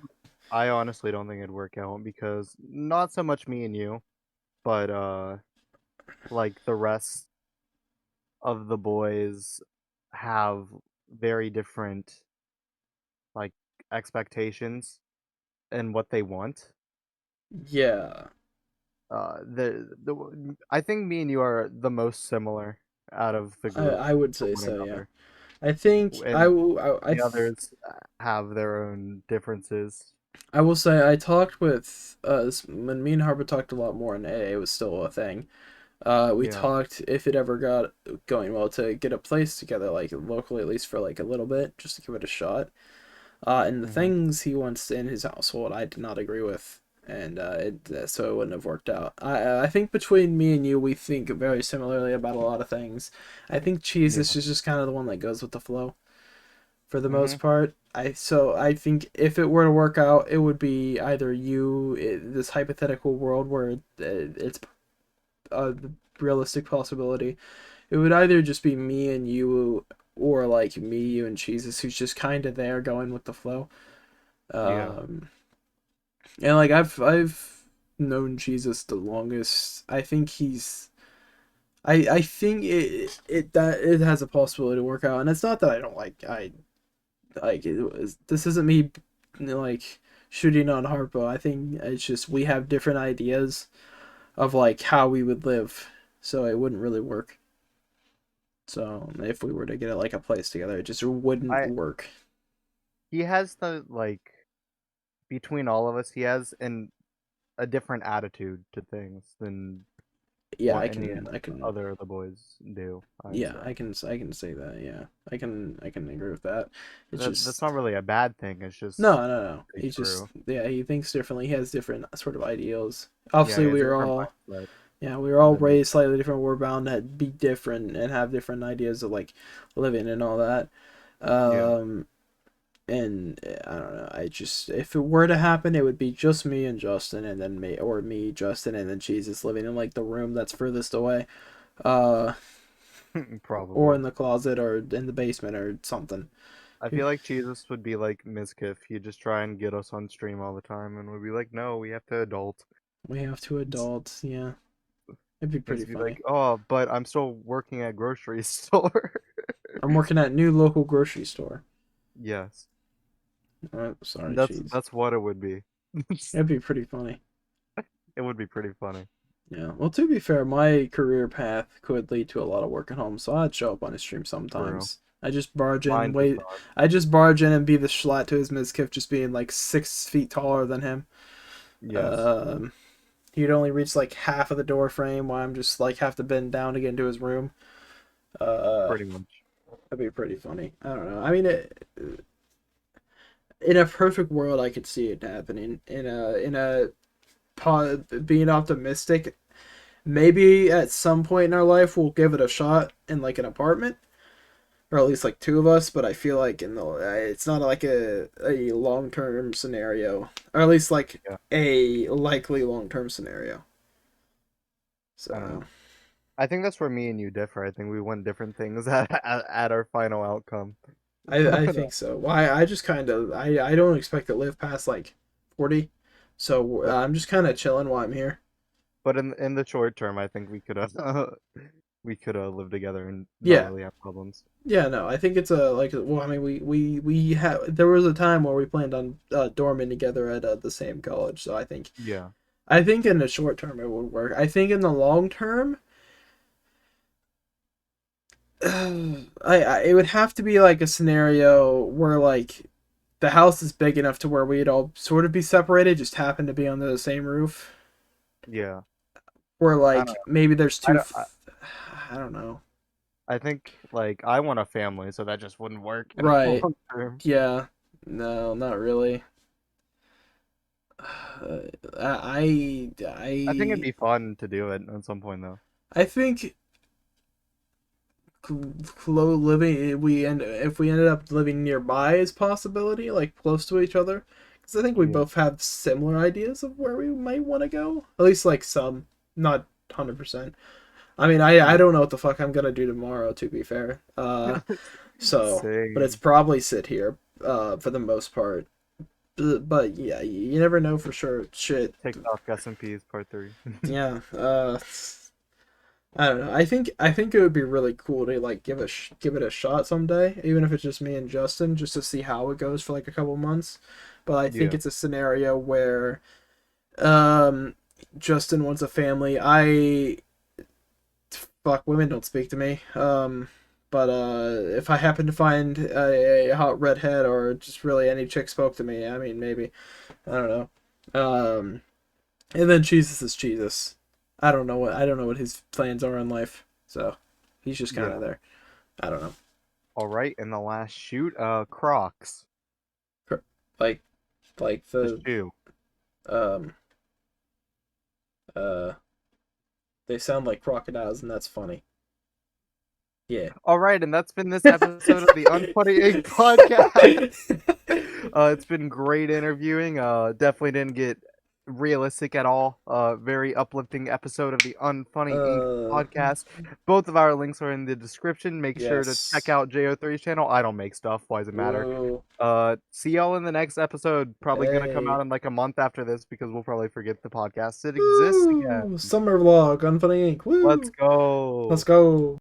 I honestly don't think it'd work out because not so much me and you, but like the rest of the boys have very different like expectations and what they want. yeah, The I think me and you are the most similar out of the group I would to say one so. Yeah, another, I think and the others have their own differences. I will say I talked with when me and Harpo talked a lot more in AA, it was still a thing. We Yeah. talked if it ever got going well to get a place together, like locally at least for like a little bit, just to give it a shot. And the Hmm. things he wants in his household, I did not agree with, and so it wouldn't have worked out. I think between me and you, we think very similarly about a lot of things. I think Cheese is Yeah. just kind of the one that goes with the flow for the most Hmm. part. I think if it were to work out, it would be either you, this hypothetical world where it's a realistic possibility. It would either just be me and you, or like me, you, and Jesus, who's just kind of there going with the flow. Yeah. Um, and like I've known Jesus the longest. I think he's. I think it has a possibility to work out, and it's not that I don't like this isn't me like shooting on Harpo. I think it's just we have different ideas of like how we would live, so it wouldn't really work. So if we were to get like a place together, it just wouldn't I work. He has the like between all of us, he has a different attitude to things than Yeah, what any I can. other of the boys do, I'd Yeah, say. I can say that. Yeah, I can agree with that. It's That's just not really a bad thing. It's no, just no. pretty He just true. yeah, he thinks differently. He has different sort of ideals. Yeah, Obviously, he has we a are different all mindset yeah, we were all than me. raised slightly different. We're bound to be different and have different ideas of like living and all that. Yeah, Um, and I don't know. I just if it were to happen, it would be just me and Justin, and then me or me, Justin, and then Jesus living in like the room that's furthest away, uh, or probably. in the closet or in the basement or something. I feel like Jesus would be like Mizkif. He'd just try and get us on stream all the time, and we'd be like, "No, we have to adult." We have two adults. Yeah, it'd be He'd pretty just be like, funny. "Oh, but I'm still working at grocery store." I'm working at new local grocery store. Yes, Oh, sorry, that's cheese. that's what it would be. It'd be pretty funny. It would be pretty funny. Yeah. Well, to be fair, my career path could lead to a lot of work at home, so I'd show up on his stream True. sometimes. I just barge in, Mine does wait. not. I just barge in and be the schlatt to his Mizkif, just being like 6 feet taller than him. Yes, Um, he'd only reach like half of the door frame, while I'm just like have to bend down to get into his room. Uh, pretty much. that'd be pretty funny. I don't know. I mean, in a perfect world, I could see it happening. Being optimistic, maybe at some point in our life we'll give it a shot in like an apartment, or at least like two of us. But I feel like in the it's not like a long term scenario, or at least like Yeah, a likely long term scenario. I don't So know. I think that's where me and you differ. I think we want different things at our final outcome. I But think so. Why I just kind of I don't expect to live past like 40, so but I'm just kind of chilling while I'm here. but in the short term, I think we could we could live together and not Yeah, really have problems. yeah, no, I think it's a like well, I mean, we had there was a time where we planned on dorming together at the same college, so Yeah, I think in the short term it would work. I think in the long term, I it would have to be like a scenario where like the house is big enough to where we'd all sort of be separated, just happen to be under the same roof, yeah. or I don't know. like maybe there's I two. don't, I don't know. I think like I want a family, so that just wouldn't work in the Right? long term. Yeah. No, not really. I think it'd be fun to do it at some point though. I think living we end if we ended up living nearby is possibility, like close to each other, because I think we Yeah. both have similar ideas of where we might want to go. At least like some, not 100%. I mean, I Yeah. don't know what the fuck I'm gonna do tomorrow. To be fair, but it's Same. probably sit here for the most part. But yeah, you never know for sure. Shit. TikTok SMPs part 3. Yeah. I don't know. I think it would be really cool to like give it a shot someday, even if it's just me and Justin, just to see how it goes for like a couple months. But I think Yeah. it's a scenario where um Justin wants a family. I fuck women don't speak to me. But if I happen to find a hot redhead or just really any chick spoke to me, I mean maybe I don't know. And then Jesus is Jesus. I don't know what his plans are in life. So he's just kind Yeah. of there. I don't know. All right, and the last shoot, Crocs, Like like the the shoe. um uh they sound like crocodiles and that's funny. Yeah. All right, and that's been this episode of the Unfunny Inc Podcast. It's been great interviewing. Definitely didn't get realistic at all. Very uplifting episode of the Unfunny Inc uh Podcast. Both of our links are in the description. Make sure to check yes. out JO3's channel. I don't make stuff. Why does it matter? Woo. See y'all in the next episode. Probably gonna come out Hey. in like a month after this because we'll probably forget the podcast it exists again. Woo! Summer vlog on Funny Inc. Let's Woo! Let's go. go.